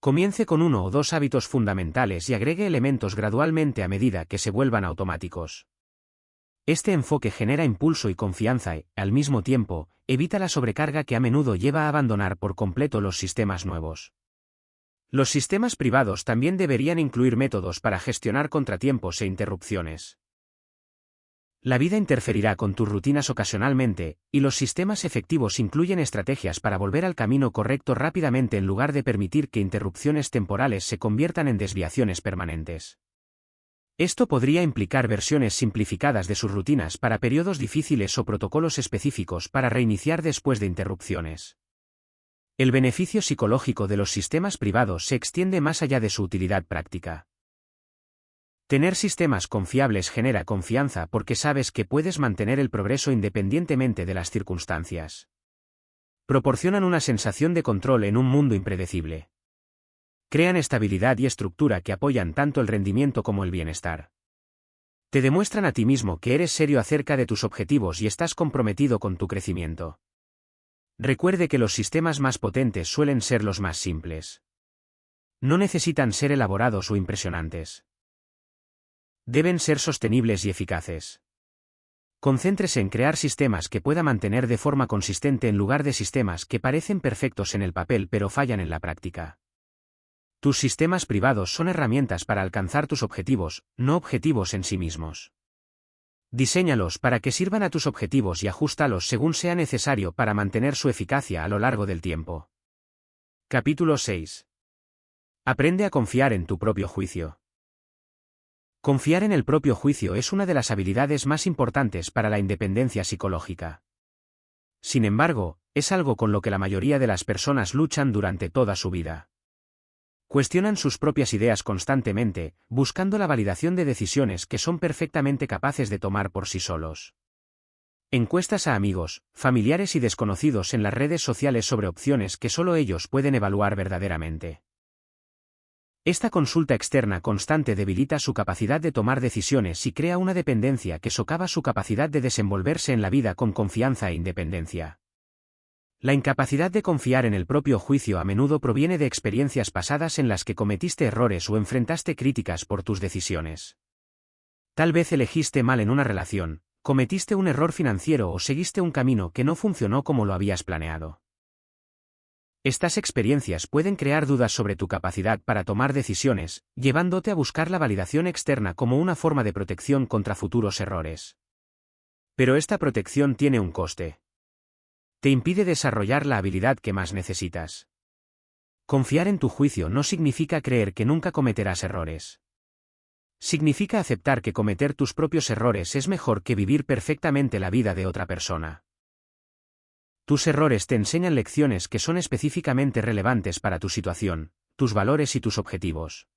Comience con 1 o 2 hábitos fundamentales y agregue elementos gradualmente a medida que se vuelvan automáticos. Este enfoque genera impulso y confianza y, al mismo tiempo, evita la sobrecarga que a menudo lleva a abandonar por completo los sistemas nuevos. Los sistemas privados también deberían incluir métodos para gestionar contratiempos e interrupciones. La vida interferirá con tus rutinas ocasionalmente, y los sistemas efectivos incluyen estrategias para volver al camino correcto rápidamente en lugar de permitir que interrupciones temporales se conviertan en desviaciones permanentes. Esto podría implicar versiones simplificadas de sus rutinas para periodos difíciles o protocolos específicos para reiniciar después de interrupciones. El beneficio psicológico de los sistemas privados se extiende más allá de su utilidad práctica. Tener sistemas confiables genera confianza porque sabes que puedes mantener el progreso independientemente de las circunstancias. Proporcionan una sensación de control en un mundo impredecible. Crean estabilidad y estructura que apoyan tanto el rendimiento como el bienestar. Te demuestran a ti mismo que eres serio acerca de tus objetivos y estás comprometido con tu crecimiento. Recuerde que los sistemas más potentes suelen ser los más simples. No necesitan ser elaborados o impresionantes. Deben ser sostenibles y eficaces. Concéntrese en crear sistemas que pueda mantener de forma consistente en lugar de sistemas que parecen perfectos en el papel pero fallan en la práctica. Tus sistemas privados son herramientas para alcanzar tus objetivos, no objetivos en sí mismos. Diséñalos para que sirvan a tus objetivos y ajústalos según sea necesario para mantener su eficacia a lo largo del tiempo. Capítulo 6. Aprende a confiar en tu propio juicio. Confiar en el propio juicio es una de las habilidades más importantes para la independencia psicológica. Sin embargo, es algo con lo que la mayoría de las personas luchan durante toda su vida. Cuestionan sus propias ideas constantemente, buscando la validación de decisiones que son perfectamente capaces de tomar por sí solos. Encuestas a amigos, familiares y desconocidos en las redes sociales sobre opciones que solo ellos pueden evaluar verdaderamente. Esta consulta externa constante debilita su capacidad de tomar decisiones y crea una dependencia que socava su capacidad de desenvolverse en la vida con confianza e independencia. La incapacidad de confiar en el propio juicio a menudo proviene de experiencias pasadas en las que cometiste errores o enfrentaste críticas por tus decisiones. Tal vez elegiste mal en una relación, cometiste un error financiero o seguiste un camino que no funcionó como lo habías planeado. Estas experiencias pueden crear dudas sobre tu capacidad para tomar decisiones, llevándote a buscar la validación externa como una forma de protección contra futuros errores. Pero esta protección tiene un coste. Te impide desarrollar la habilidad que más necesitas. Confiar en tu juicio no significa creer que nunca cometerás errores. Significa aceptar que cometer tus propios errores es mejor que vivir perfectamente la vida de otra persona. Tus errores te enseñan lecciones que son específicamente relevantes para tu situación, tus valores y tus objetivos.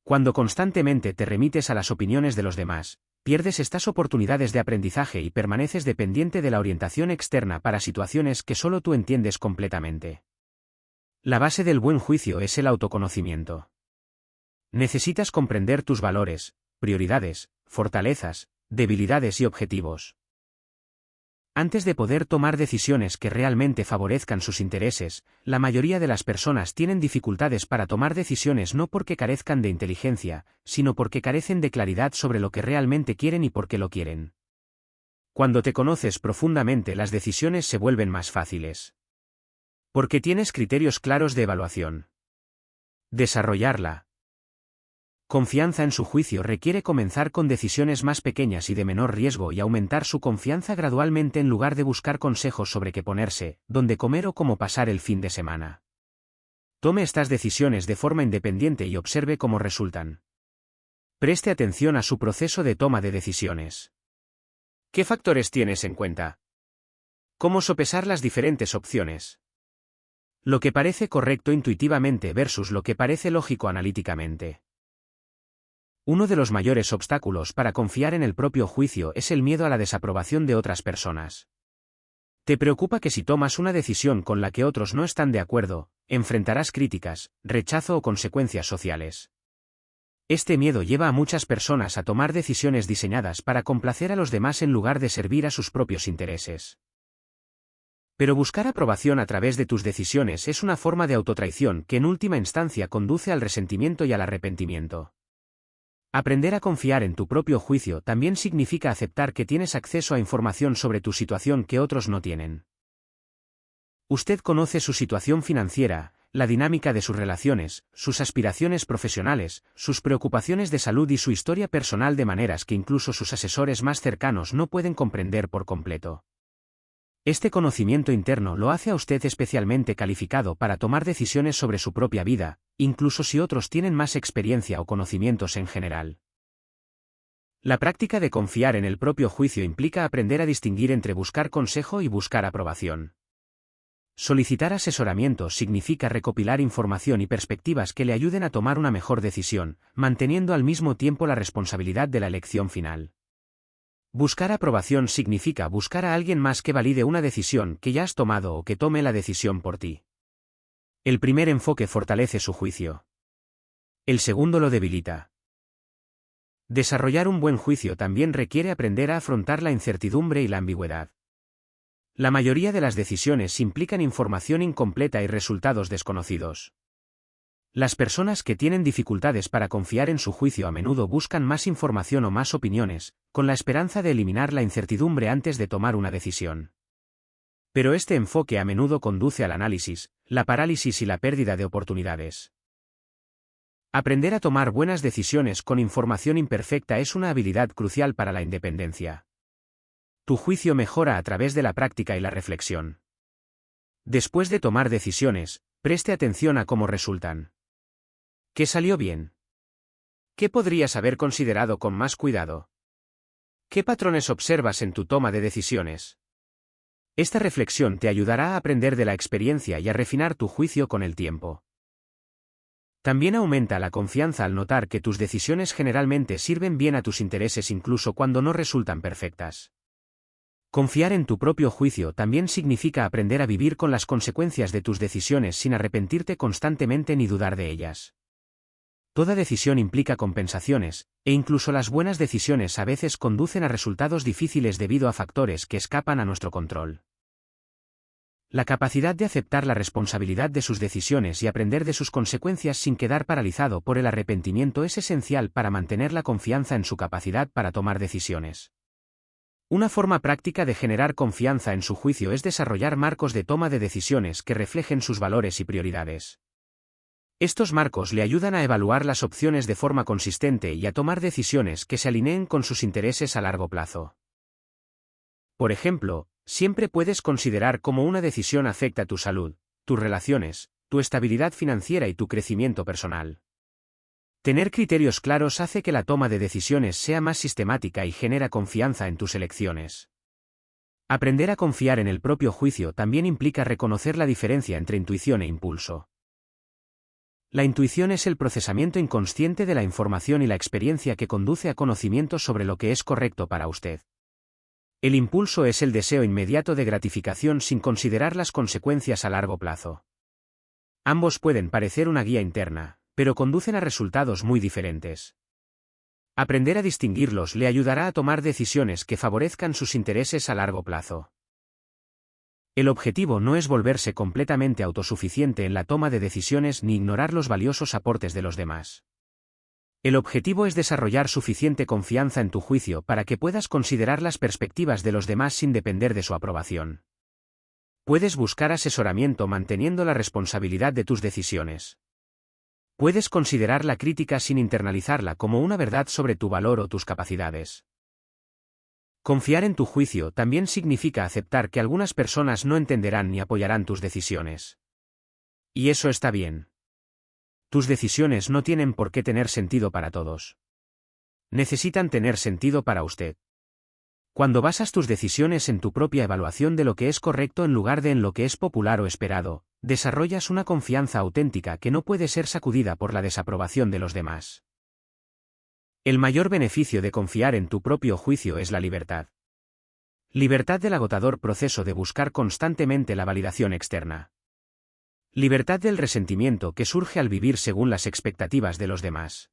Cuando constantemente te remites a las opiniones de los demás, pierdes estas oportunidades de aprendizaje y permaneces dependiente de la orientación externa para situaciones que solo tú entiendes completamente. La base del buen juicio es el autoconocimiento. Necesitas comprender tus valores, prioridades, fortalezas, debilidades y objetivos. Antes de poder tomar decisiones que realmente favorezcan sus intereses, la mayoría de las personas tienen dificultades para tomar decisiones no porque carezcan de inteligencia, sino porque carecen de claridad sobre lo que realmente quieren y por qué lo quieren. Cuando te conoces profundamente, las decisiones se vuelven más fáciles. Porque tienes criterios claros de evaluación. Desarrollarla. Confianza en su juicio requiere comenzar con decisiones más pequeñas y de menor riesgo y aumentar su confianza gradualmente en lugar de buscar consejos sobre qué ponerse, dónde comer o cómo pasar el fin de semana. Tome estas decisiones de forma independiente y observe cómo resultan. Preste atención a su proceso de toma de decisiones. ¿Qué factores tienes en cuenta? ¿Cómo sopesar las diferentes opciones? Lo que parece correcto intuitivamente versus lo que parece lógico analíticamente. Uno de los mayores obstáculos para confiar en el propio juicio es el miedo a la desaprobación de otras personas. Te preocupa que si tomas una decisión con la que otros no están de acuerdo, enfrentarás críticas, rechazo o consecuencias sociales. Este miedo lleva a muchas personas a tomar decisiones diseñadas para complacer a los demás en lugar de servir a sus propios intereses. Pero buscar aprobación a través de tus decisiones es una forma de autotraición que en última instancia conduce al resentimiento y al arrepentimiento. Aprender a confiar en tu propio juicio también significa aceptar que tienes acceso a información sobre tu situación que otros no tienen. Usted conoce su situación financiera, la dinámica de sus relaciones, sus aspiraciones profesionales, sus preocupaciones de salud y su historia personal de maneras que incluso sus asesores más cercanos no pueden comprender por completo. Este conocimiento interno lo hace a usted especialmente calificado para tomar decisiones sobre su propia vida, incluso si otros tienen más experiencia o conocimientos en general. La práctica de confiar en el propio juicio implica aprender a distinguir entre buscar consejo y buscar aprobación. Solicitar asesoramiento significa recopilar información y perspectivas que le ayuden a tomar una mejor decisión, manteniendo al mismo tiempo la responsabilidad de la elección final. Buscar aprobación significa buscar a alguien más que valide una decisión que ya has tomado o que tome la decisión por ti. El primer enfoque fortalece su juicio. El segundo lo debilita. Desarrollar un buen juicio también requiere aprender a afrontar la incertidumbre y la ambigüedad. La mayoría de las decisiones implican información incompleta y resultados desconocidos. Las personas que tienen dificultades para confiar en su juicio a menudo buscan más información o más opiniones, con la esperanza de eliminar la incertidumbre antes de tomar una decisión. Pero este enfoque a menudo conduce al análisis, la parálisis y la pérdida de oportunidades. Aprender a tomar buenas decisiones con información imperfecta es una habilidad crucial para la independencia. Tu juicio mejora a través de la práctica y la reflexión. Después de tomar decisiones, preste atención a cómo resultan. ¿Qué salió bien? ¿Qué podrías haber considerado con más cuidado? ¿Qué patrones observas en tu toma de decisiones? Esta reflexión te ayudará a aprender de la experiencia y a refinar tu juicio con el tiempo. También aumenta la confianza al notar que tus decisiones generalmente sirven bien a tus intereses incluso cuando no resultan perfectas. Confiar en tu propio juicio también significa aprender a vivir con las consecuencias de tus decisiones sin arrepentirte constantemente ni dudar de ellas. Toda decisión implica compensaciones, e incluso las buenas decisiones a veces conducen a resultados difíciles debido a factores que escapan a nuestro control. La capacidad de aceptar la responsabilidad de sus decisiones y aprender de sus consecuencias sin quedar paralizado por el arrepentimiento es esencial para mantener la confianza en su capacidad para tomar decisiones. Una forma práctica de generar confianza en su juicio es desarrollar marcos de toma de decisiones que reflejen sus valores y prioridades. Estos marcos le ayudan a evaluar las opciones de forma consistente y a tomar decisiones que se alineen con sus intereses a largo plazo. Por ejemplo, siempre puedes considerar cómo una decisión afecta tu salud, tus relaciones, tu estabilidad financiera y tu crecimiento personal. Tener criterios claros hace que la toma de decisiones sea más sistemática y genera confianza en tus elecciones. Aprender a confiar en el propio juicio también implica reconocer la diferencia entre intuición e impulso. La intuición es el procesamiento inconsciente de la información y la experiencia que conduce a conocimientos sobre lo que es correcto para usted. El impulso es el deseo inmediato de gratificación sin considerar las consecuencias a largo plazo. Ambos pueden parecer una guía interna, pero conducen a resultados muy diferentes. Aprender a distinguirlos le ayudará a tomar decisiones que favorezcan sus intereses a largo plazo. El objetivo no es volverse completamente autosuficiente en la toma de decisiones ni ignorar los valiosos aportes de los demás. El objetivo es desarrollar suficiente confianza en tu juicio para que puedas considerar las perspectivas de los demás sin depender de su aprobación. Puedes buscar asesoramiento manteniendo la responsabilidad de tus decisiones. Puedes considerar la crítica sin internalizarla como una verdad sobre tu valor o tus capacidades. Confiar en tu juicio también significa aceptar que algunas personas no entenderán ni apoyarán tus decisiones. Y eso está bien. Tus decisiones no tienen por qué tener sentido para todos. Necesitan tener sentido para usted. Cuando basas tus decisiones en tu propia evaluación de lo que es correcto en lugar de en lo que es popular o esperado, desarrollas una confianza auténtica que no puede ser sacudida por la desaprobación de los demás. El mayor beneficio de confiar en tu propio juicio es la libertad. Libertad del agotador proceso de buscar constantemente la validación externa. Libertad del resentimiento que surge al vivir según las expectativas de los demás.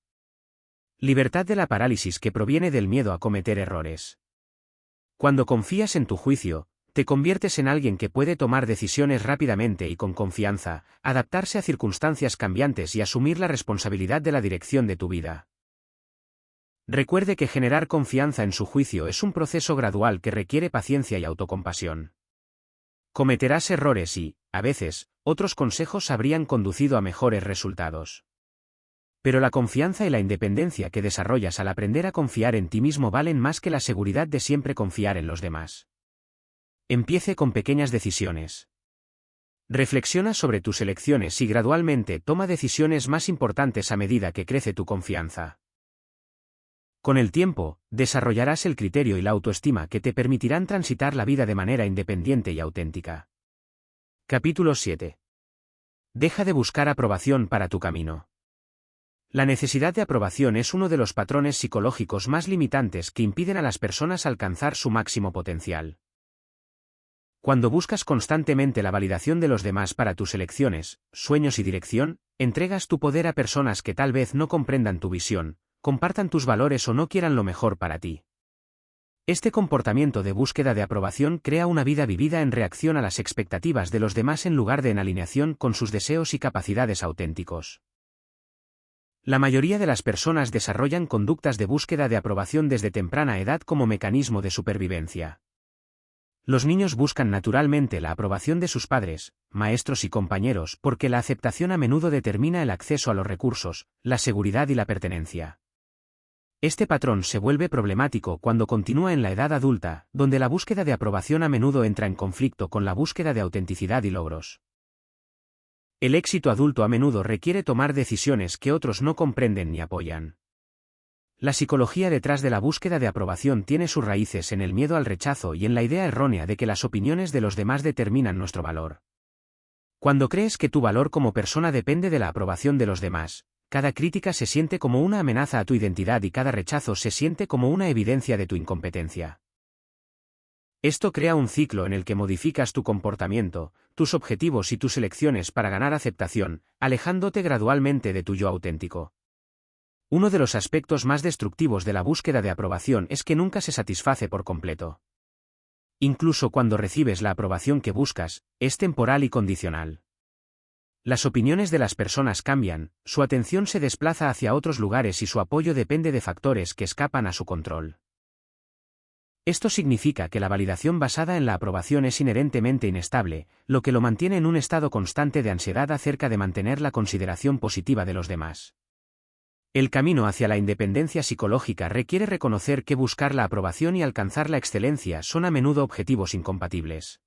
Libertad de la parálisis que proviene del miedo a cometer errores. Cuando confías en tu juicio, te conviertes en alguien que puede tomar decisiones rápidamente y con confianza, adaptarse a circunstancias cambiantes y asumir la responsabilidad de la dirección de tu vida. Recuerde que generar confianza en su juicio es un proceso gradual que requiere paciencia y autocompasión. Cometerás errores y, a veces, otros consejos habrían conducido a mejores resultados. Pero la confianza y la independencia que desarrollas al aprender a confiar en ti mismo valen más que la seguridad de siempre confiar en los demás. Empiece con pequeñas decisiones. Reflexiona sobre tus elecciones y gradualmente toma decisiones más importantes a medida que crece tu confianza. Con el tiempo, desarrollarás el criterio y la autoestima que te permitirán transitar la vida de manera independiente y auténtica. Capítulo 7. Deja de buscar aprobación para tu camino. La necesidad de aprobación es uno de los patrones psicológicos más limitantes que impiden a las personas alcanzar su máximo potencial. Cuando buscas constantemente la validación de los demás para tus elecciones, sueños y dirección, entregas tu poder a personas que tal vez no comprendan tu visión, compartan tus valores o no quieran lo mejor para ti. Este comportamiento de búsqueda de aprobación crea una vida vivida en reacción a las expectativas de los demás en lugar de en alineación con sus deseos y capacidades auténticos. La mayoría de las personas desarrollan conductas de búsqueda de aprobación desde temprana edad como mecanismo de supervivencia. Los niños buscan naturalmente la aprobación de sus padres, maestros y compañeros porque la aceptación a menudo determina el acceso a los recursos, la seguridad y la pertenencia. Este patrón se vuelve problemático cuando continúa en la edad adulta, donde la búsqueda de aprobación a menudo entra en conflicto con la búsqueda de autenticidad y logros. El éxito adulto a menudo requiere tomar decisiones que otros no comprenden ni apoyan. La psicología detrás de la búsqueda de aprobación tiene sus raíces en el miedo al rechazo y en la idea errónea de que las opiniones de los demás determinan nuestro valor. Cuando crees que tu valor como persona depende de la aprobación de los demás, cada crítica se siente como una amenaza a tu identidad y cada rechazo se siente como una evidencia de tu incompetencia. Esto crea un ciclo en el que modificas tu comportamiento, tus objetivos y tus elecciones para ganar aceptación, alejándote gradualmente de tu yo auténtico. Uno de los aspectos más destructivos de la búsqueda de aprobación es que nunca se satisface por completo. Incluso cuando recibes la aprobación que buscas, es temporal y condicional. Las opiniones de las personas cambian, su atención se desplaza hacia otros lugares y su apoyo depende de factores que escapan a su control. Esto significa que la validación basada en la aprobación es inherentemente inestable, lo que lo mantiene en un estado constante de ansiedad acerca de mantener la consideración positiva de los demás. El camino hacia la independencia psicológica requiere reconocer que buscar la aprobación y alcanzar la excelencia son a menudo objetivos incompatibles.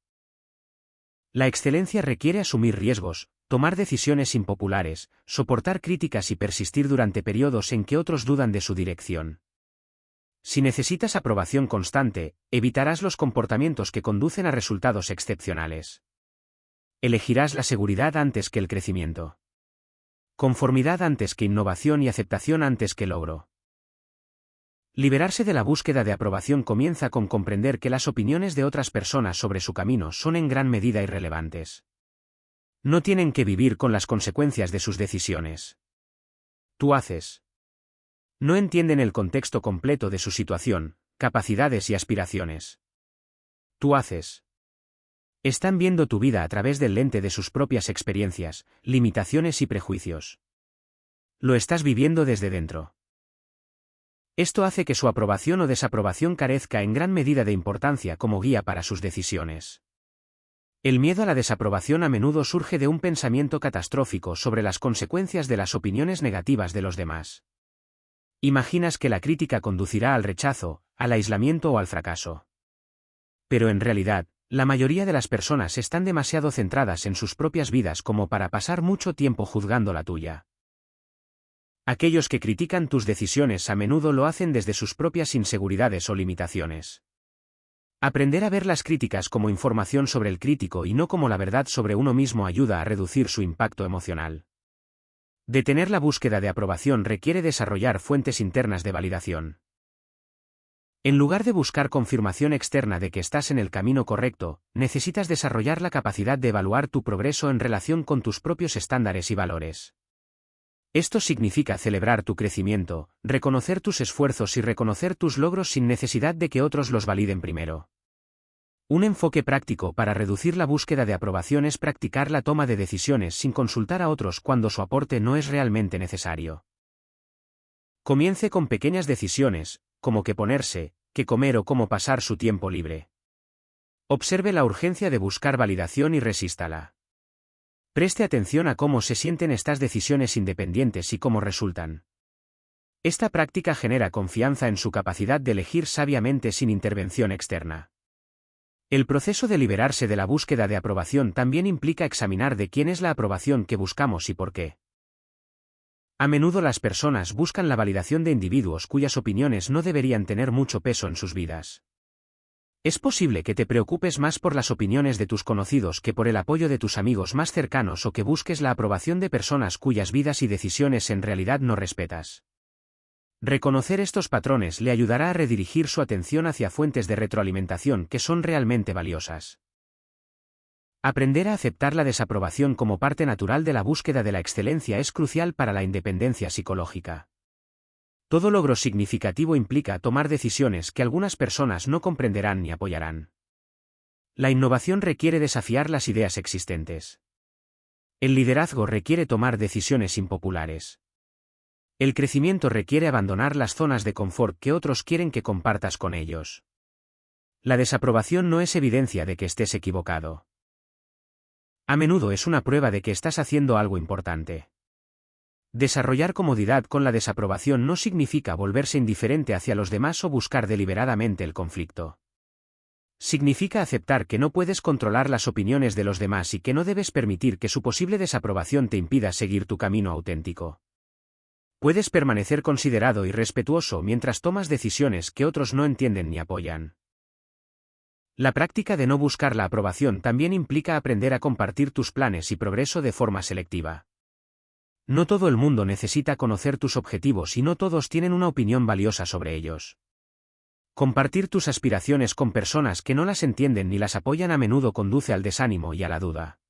La excelencia requiere asumir riesgos, tomar decisiones impopulares, soportar críticas y persistir durante periodos en que otros dudan de su dirección. Si necesitas aprobación constante, evitarás los comportamientos que conducen a resultados excepcionales. Elegirás la seguridad antes que el crecimiento. Conformidad antes que innovación y aceptación antes que logro. Liberarse de la búsqueda de aprobación comienza con comprender que las opiniones de otras personas sobre su camino son en gran medida irrelevantes. No tienen que vivir con las consecuencias de sus decisiones. Tú haces. No entienden el contexto completo de su situación, capacidades y aspiraciones. Tú haces. Están viendo tu vida a través del lente de sus propias experiencias, limitaciones y prejuicios. Lo estás viviendo desde dentro. Esto hace que su aprobación o desaprobación carezca en gran medida de importancia como guía para sus decisiones. El miedo a la desaprobación a menudo surge de un pensamiento catastrófico sobre las consecuencias de las opiniones negativas de los demás. Imaginas que la crítica conducirá al rechazo, al aislamiento o al fracaso. Pero en realidad, la mayoría de las personas están demasiado centradas en sus propias vidas como para pasar mucho tiempo juzgando la tuya. Aquellos que critican tus decisiones a menudo lo hacen desde sus propias inseguridades o limitaciones. Aprender a ver las críticas como información sobre el crítico y no como la verdad sobre uno mismo ayuda a reducir su impacto emocional. Detener la búsqueda de aprobación requiere desarrollar fuentes internas de validación. En lugar de buscar confirmación externa de que estás en el camino correcto, necesitas desarrollar la capacidad de evaluar tu progreso en relación con tus propios estándares y valores. Esto significa celebrar tu crecimiento, reconocer tus esfuerzos y reconocer tus logros sin necesidad de que otros los validen primero. Un enfoque práctico para reducir la búsqueda de aprobación es practicar la toma de decisiones sin consultar a otros cuando su aporte no es realmente necesario. Comience con pequeñas decisiones, como qué ponerse, qué comer o cómo pasar su tiempo libre. Observe la urgencia de buscar validación y resístala. Preste atención a cómo se sienten estas decisiones independientes y cómo resultan. Esta práctica genera confianza en su capacidad de elegir sabiamente sin intervención externa. El proceso de liberarse de la búsqueda de aprobación también implica examinar de quién es la aprobación que buscamos y por qué. A menudo las personas buscan la validación de individuos cuyas opiniones no deberían tener mucho peso en sus vidas. Es posible que te preocupes más por las opiniones de tus conocidos que por el apoyo de tus amigos más cercanos o que busques la aprobación de personas cuyas vidas y decisiones en realidad no respetas. Reconocer estos patrones le ayudará a redirigir su atención hacia fuentes de retroalimentación que son realmente valiosas. Aprender a aceptar la desaprobación como parte natural de la búsqueda de la excelencia es crucial para la independencia psicológica. Todo logro significativo implica tomar decisiones que algunas personas no comprenderán ni apoyarán. La innovación requiere desafiar las ideas existentes. El liderazgo requiere tomar decisiones impopulares. El crecimiento requiere abandonar las zonas de confort que otros quieren que compartas con ellos. La desaprobación no es evidencia de que estés equivocado. A menudo es una prueba de que estás haciendo algo importante. Desarrollar comodidad con la desaprobación no significa volverse indiferente hacia los demás o buscar deliberadamente el conflicto. Significa aceptar que no puedes controlar las opiniones de los demás y que no debes permitir que su posible desaprobación te impida seguir tu camino auténtico. Puedes permanecer considerado y respetuoso mientras tomas decisiones que otros no entienden ni apoyan. La práctica de no buscar la aprobación también implica aprender a compartir tus planes y progreso de forma selectiva. No todo el mundo necesita conocer tus objetivos y no todos tienen una opinión valiosa sobre ellos. Compartir tus aspiraciones con personas que no las entienden ni las apoyan a menudo conduce al desánimo y a la duda.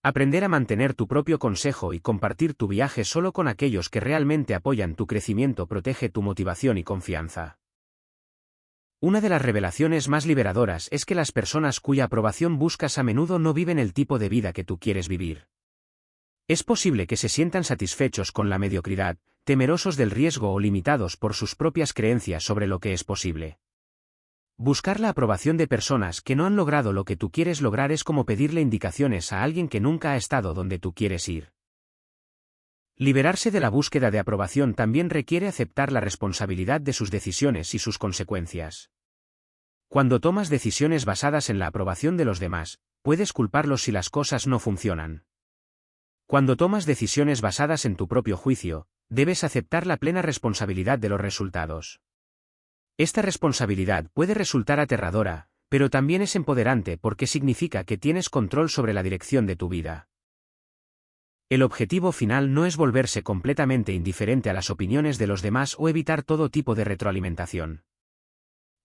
Aprender a mantener tu propio consejo y compartir tu viaje solo con aquellos que realmente apoyan tu crecimiento protege tu motivación y confianza. Una de las revelaciones más liberadoras es que las personas cuya aprobación buscas a menudo no viven el tipo de vida que tú quieres vivir. Es posible que se sientan satisfechos con la mediocridad, temerosos del riesgo o limitados por sus propias creencias sobre lo que es posible. Buscar la aprobación de personas que no han logrado lo que tú quieres lograr es como pedirle indicaciones a alguien que nunca ha estado donde tú quieres ir. Liberarse de la búsqueda de aprobación también requiere aceptar la responsabilidad de sus decisiones y sus consecuencias. Cuando tomas decisiones basadas en la aprobación de los demás, puedes culparlos si las cosas no funcionan. Cuando tomas decisiones basadas en tu propio juicio, debes aceptar la plena responsabilidad de los resultados. Esta responsabilidad puede resultar aterradora, pero también es empoderante porque significa que tienes control sobre la dirección de tu vida. El objetivo final no es volverse completamente indiferente a las opiniones de los demás o evitar todo tipo de retroalimentación.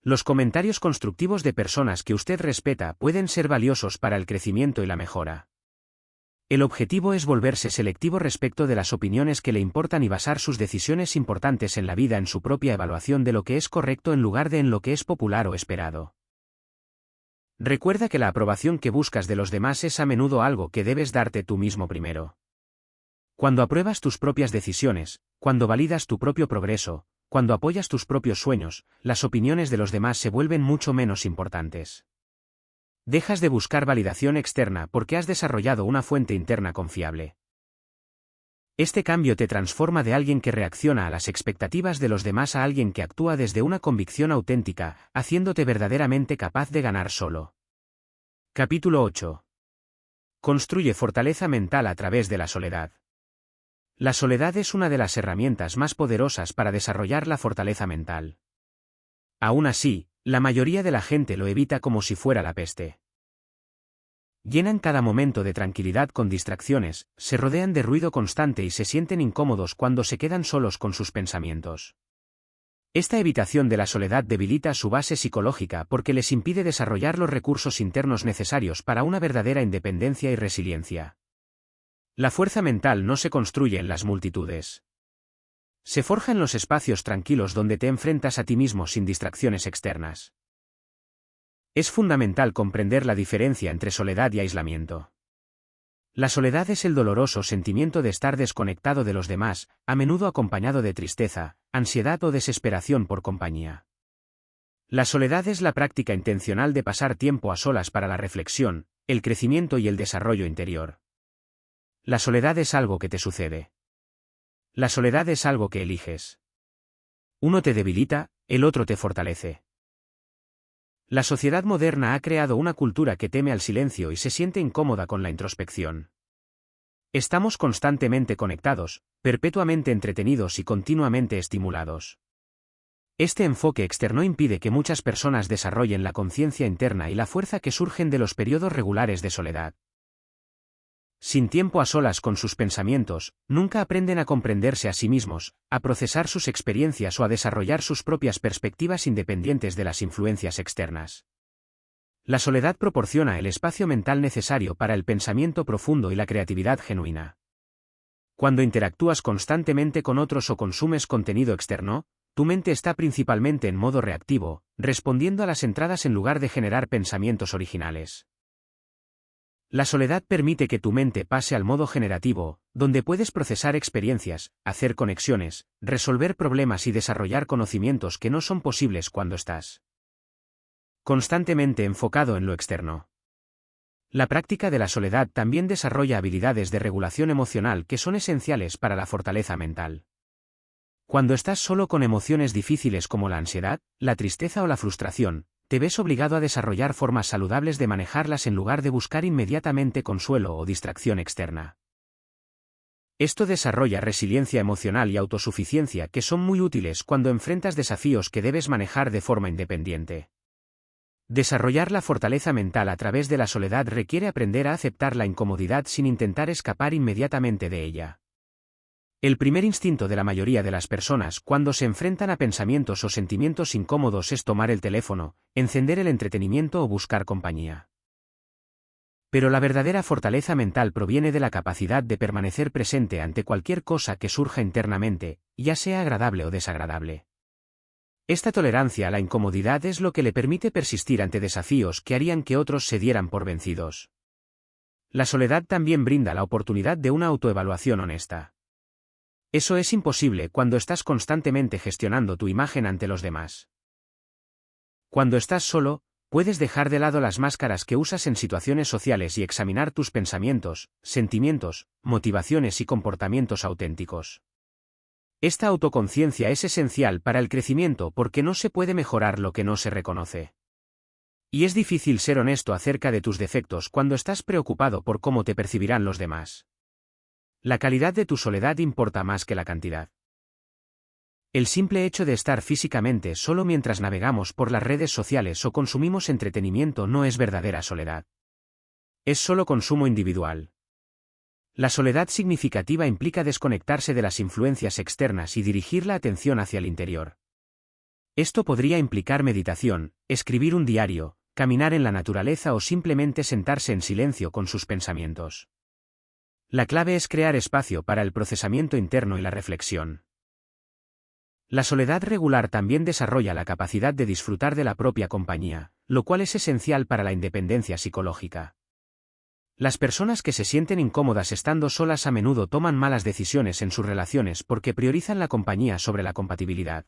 Los comentarios constructivos de personas que usted respeta pueden ser valiosos para el crecimiento y la mejora. El objetivo es volverse selectivo respecto de las opiniones que le importan y basar sus decisiones importantes en la vida en su propia evaluación de lo que es correcto en lugar de en lo que es popular o esperado. Recuerda que la aprobación que buscas de los demás es a menudo algo que debes darte tú mismo primero. Cuando apruebas tus propias decisiones, cuando validas tu propio progreso, cuando apoyas tus propios sueños, las opiniones de los demás se vuelven mucho menos importantes. Dejas de buscar validación externa porque has desarrollado una fuente interna confiable. Este cambio te transforma de alguien que reacciona a las expectativas de los demás a alguien que actúa desde una convicción auténtica, haciéndote verdaderamente capaz de ganar solo. Capítulo 8. Construye fortaleza mental a través de la soledad. La soledad es una de las herramientas más poderosas para desarrollar la fortaleza mental. Aún así, la mayoría de la gente lo evita como si fuera la peste. Llenan cada momento de tranquilidad con distracciones, se rodean de ruido constante y se sienten incómodos cuando se quedan solos con sus pensamientos. Esta evitación de la soledad debilita su base psicológica porque les impide desarrollar los recursos internos necesarios para una verdadera independencia y resiliencia. La fuerza mental no se construye en las multitudes. Se forja en los espacios tranquilos donde te enfrentas a ti mismo sin distracciones externas. Es fundamental comprender la diferencia entre soledad y aislamiento. La soledad es el doloroso sentimiento de estar desconectado de los demás, a menudo acompañado de tristeza, ansiedad o desesperación por compañía. La soledad es la práctica intencional de pasar tiempo a solas para la reflexión, el crecimiento y el desarrollo interior. La soledad es algo que te sucede. La soledad es algo que eliges. Uno te debilita, el otro te fortalece. La sociedad moderna ha creado una cultura que teme al silencio y se siente incómoda con la introspección. Estamos constantemente conectados, perpetuamente entretenidos y continuamente estimulados. Este enfoque externo impide que muchas personas desarrollen la conciencia interna y la fuerza que surgen de los periodos regulares de soledad. Sin tiempo a solas con sus pensamientos, nunca aprenden a comprenderse a sí mismos, a procesar sus experiencias o a desarrollar sus propias perspectivas independientes de las influencias externas. La soledad proporciona el espacio mental necesario para el pensamiento profundo y la creatividad genuina. Cuando interactúas constantemente con otros o consumes contenido externo, tu mente está principalmente en modo reactivo, respondiendo a las entradas en lugar de generar pensamientos originales. La soledad permite que tu mente pase al modo generativo, donde puedes procesar experiencias, hacer conexiones, resolver problemas y desarrollar conocimientos que no son posibles cuando estás constantemente enfocado en lo externo. La práctica de la soledad también desarrolla habilidades de regulación emocional que son esenciales para la fortaleza mental. Cuando estás solo con emociones difíciles como la ansiedad, la tristeza o la frustración, te ves obligado a desarrollar formas saludables de manejarlas en lugar de buscar inmediatamente consuelo o distracción externa. Esto desarrolla resiliencia emocional y autosuficiencia que son muy útiles cuando enfrentas desafíos que debes manejar de forma independiente. Desarrollar la fortaleza mental a través de la soledad requiere aprender a aceptar la incomodidad sin intentar escapar inmediatamente de ella. El primer instinto de la mayoría de las personas cuando se enfrentan a pensamientos o sentimientos incómodos es tomar el teléfono, encender el entretenimiento o buscar compañía. Pero la verdadera fortaleza mental proviene de la capacidad de permanecer presente ante cualquier cosa que surja internamente, ya sea agradable o desagradable. Esta tolerancia a la incomodidad es lo que le permite persistir ante desafíos que harían que otros se dieran por vencidos. La soledad también brinda la oportunidad de una autoevaluación honesta. Eso es imposible cuando estás constantemente gestionando tu imagen ante los demás. Cuando estás solo, puedes dejar de lado las máscaras que usas en situaciones sociales y examinar tus pensamientos, sentimientos, motivaciones y comportamientos auténticos. Esta autoconciencia es esencial para el crecimiento porque no se puede mejorar lo que no se reconoce. Y es difícil ser honesto acerca de tus defectos cuando estás preocupado por cómo te percibirán los demás. La calidad de tu soledad importa más que la cantidad. El simple hecho de estar físicamente solo mientras navegamos por las redes sociales o consumimos entretenimiento no es verdadera soledad. Es solo consumo individual. La soledad significativa implica desconectarse de las influencias externas y dirigir la atención hacia el interior. Esto podría implicar meditación, escribir un diario, caminar en la naturaleza o simplemente sentarse en silencio con sus pensamientos. La clave es crear espacio para el procesamiento interno y la reflexión. La soledad regular también desarrolla la capacidad de disfrutar de la propia compañía, lo cual es esencial para la independencia psicológica. Las personas que se sienten incómodas estando solas a menudo toman malas decisiones en sus relaciones porque priorizan la compañía sobre la compatibilidad.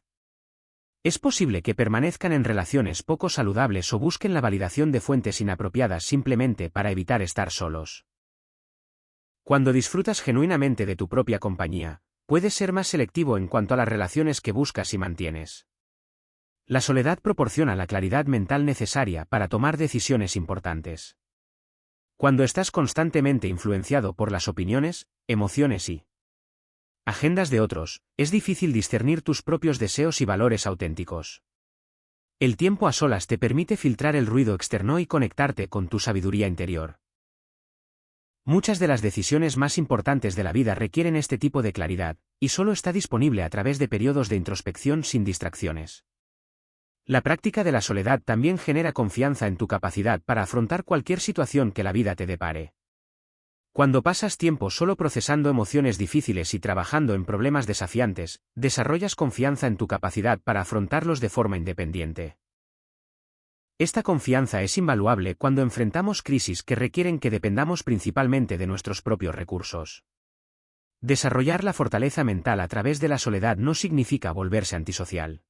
Es posible que permanezcan en relaciones poco saludables o busquen la validación de fuentes inapropiadas simplemente para evitar estar solos. Cuando disfrutas genuinamente de tu propia compañía, puedes ser más selectivo en cuanto a las relaciones que buscas y mantienes. La soledad proporciona la claridad mental necesaria para tomar decisiones importantes. Cuando estás constantemente influenciado por las opiniones, emociones y agendas de otros, es difícil discernir tus propios deseos y valores auténticos. El tiempo a solas te permite filtrar el ruido externo y conectarte con tu sabiduría interior. Muchas de las decisiones más importantes de la vida requieren este tipo de claridad, y solo está disponible a través de periodos de introspección sin distracciones. La práctica de la soledad también genera confianza en tu capacidad para afrontar cualquier situación que la vida te depare. Cuando pasas tiempo solo procesando emociones difíciles y trabajando en problemas desafiantes, desarrollas confianza en tu capacidad para afrontarlos de forma independiente. Esta confianza es invaluable cuando enfrentamos crisis que requieren que dependamos principalmente de nuestros propios recursos. Desarrollar la fortaleza mental a través de la soledad no significa volverse antisocial.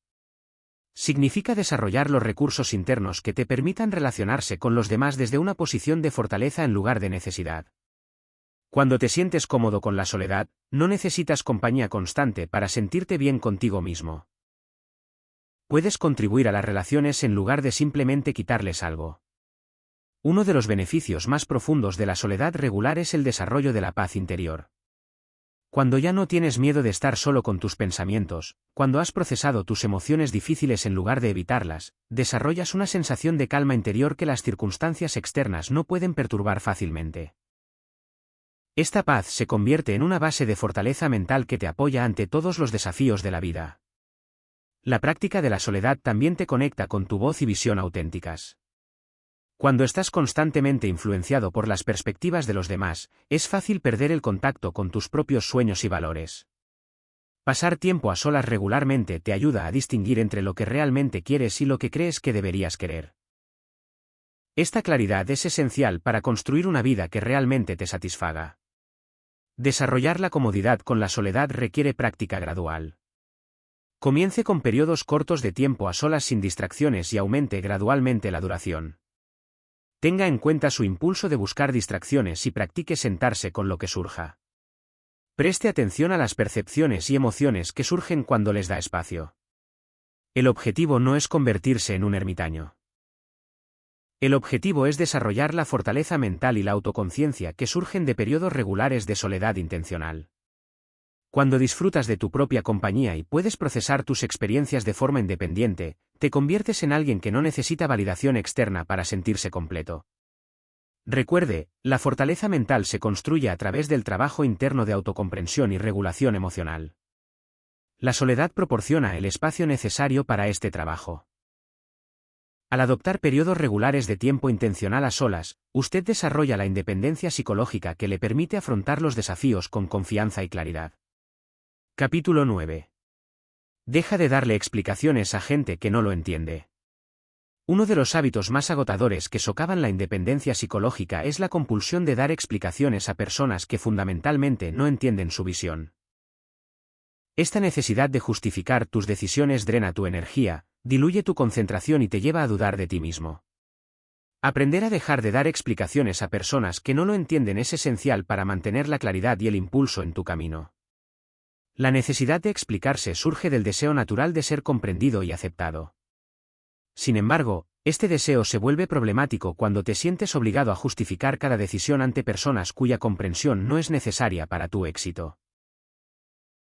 Significa desarrollar los recursos internos que te permitan relacionarse con los demás desde una posición de fortaleza en lugar de necesidad. Cuando te sientes cómodo con la soledad, no necesitas compañía constante para sentirte bien contigo mismo. Puedes contribuir a las relaciones en lugar de simplemente quitarles algo. Uno de los beneficios más profundos de la soledad regular es el desarrollo de la paz interior. Cuando ya no tienes miedo de estar solo con tus pensamientos, cuando has procesado tus emociones difíciles en lugar de evitarlas, desarrollas una sensación de calma interior que las circunstancias externas no pueden perturbar fácilmente. Esta paz se convierte en una base de fortaleza mental que te apoya ante todos los desafíos de la vida. La práctica de la soledad también te conecta con tu voz y visión auténticas. Cuando estás constantemente influenciado por las perspectivas de los demás, es fácil perder el contacto con tus propios sueños y valores. Pasar tiempo a solas regularmente te ayuda a distinguir entre lo que realmente quieres y lo que crees que deberías querer. Esta claridad es esencial para construir una vida que realmente te satisfaga. Desarrollar la comodidad con la soledad requiere práctica gradual. Comience con periodos cortos de tiempo a solas sin distracciones y aumente gradualmente la duración. Tenga en cuenta su impulso de buscar distracciones y practique sentarse con lo que surja. Preste atención a las percepciones y emociones que surgen cuando les da espacio. El objetivo no es convertirse en un ermitaño. El objetivo es desarrollar la fortaleza mental y la autoconciencia que surgen de periodos regulares de soledad intencional. Cuando disfrutas de tu propia compañía y puedes procesar tus experiencias de forma independiente, te conviertes en alguien que no necesita validación externa para sentirse completo. Recuerde, la fortaleza mental se construye a través del trabajo interno de autocomprensión y regulación emocional. La soledad proporciona el espacio necesario para este trabajo. Al adoptar periodos regulares de tiempo intencional a solas, usted desarrolla la independencia psicológica que le permite afrontar los desafíos con confianza y claridad. Capítulo 9. Deja de darle explicaciones a gente que no lo entiende. Uno de los hábitos más agotadores que socavan la independencia psicológica es la compulsión de dar explicaciones a personas que fundamentalmente no entienden su visión. Esta necesidad de justificar tus decisiones drena tu energía, diluye tu concentración y te lleva a dudar de ti mismo. Aprender a dejar de dar explicaciones a personas que no lo entienden es esencial para mantener la claridad y el impulso en tu camino. La necesidad de explicarse surge del deseo natural de ser comprendido y aceptado. Sin embargo, este deseo se vuelve problemático cuando te sientes obligado a justificar cada decisión ante personas cuya comprensión no es necesaria para tu éxito.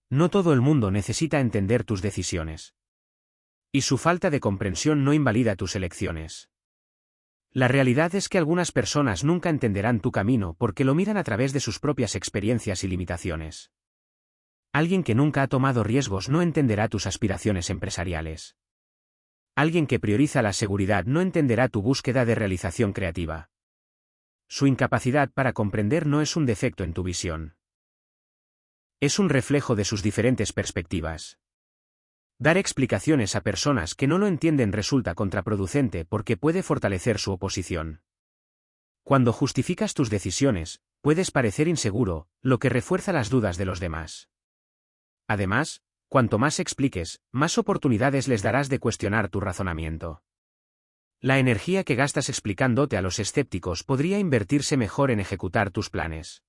No todo el mundo necesita entender tus decisiones. Y su falta de comprensión no invalida tus elecciones. La realidad es que algunas personas nunca entenderán tu camino porque lo miran a través de sus propias experiencias y limitaciones. Alguien que nunca ha tomado riesgos no entenderá tus aspiraciones empresariales. Alguien que prioriza la seguridad no entenderá tu búsqueda de realización creativa. Su incapacidad para comprender no es un defecto en tu visión. Es un reflejo de sus diferentes perspectivas. Dar explicaciones a personas que no lo entienden resulta contraproducente porque puede fortalecer su oposición. Cuando justificas tus decisiones, puedes parecer inseguro, lo que refuerza las dudas de los demás. Además, cuanto más expliques, más oportunidades les darás de cuestionar tu razonamiento. La energía que gastas explicándote a los escépticos podría invertirse mejor en ejecutar tus planes.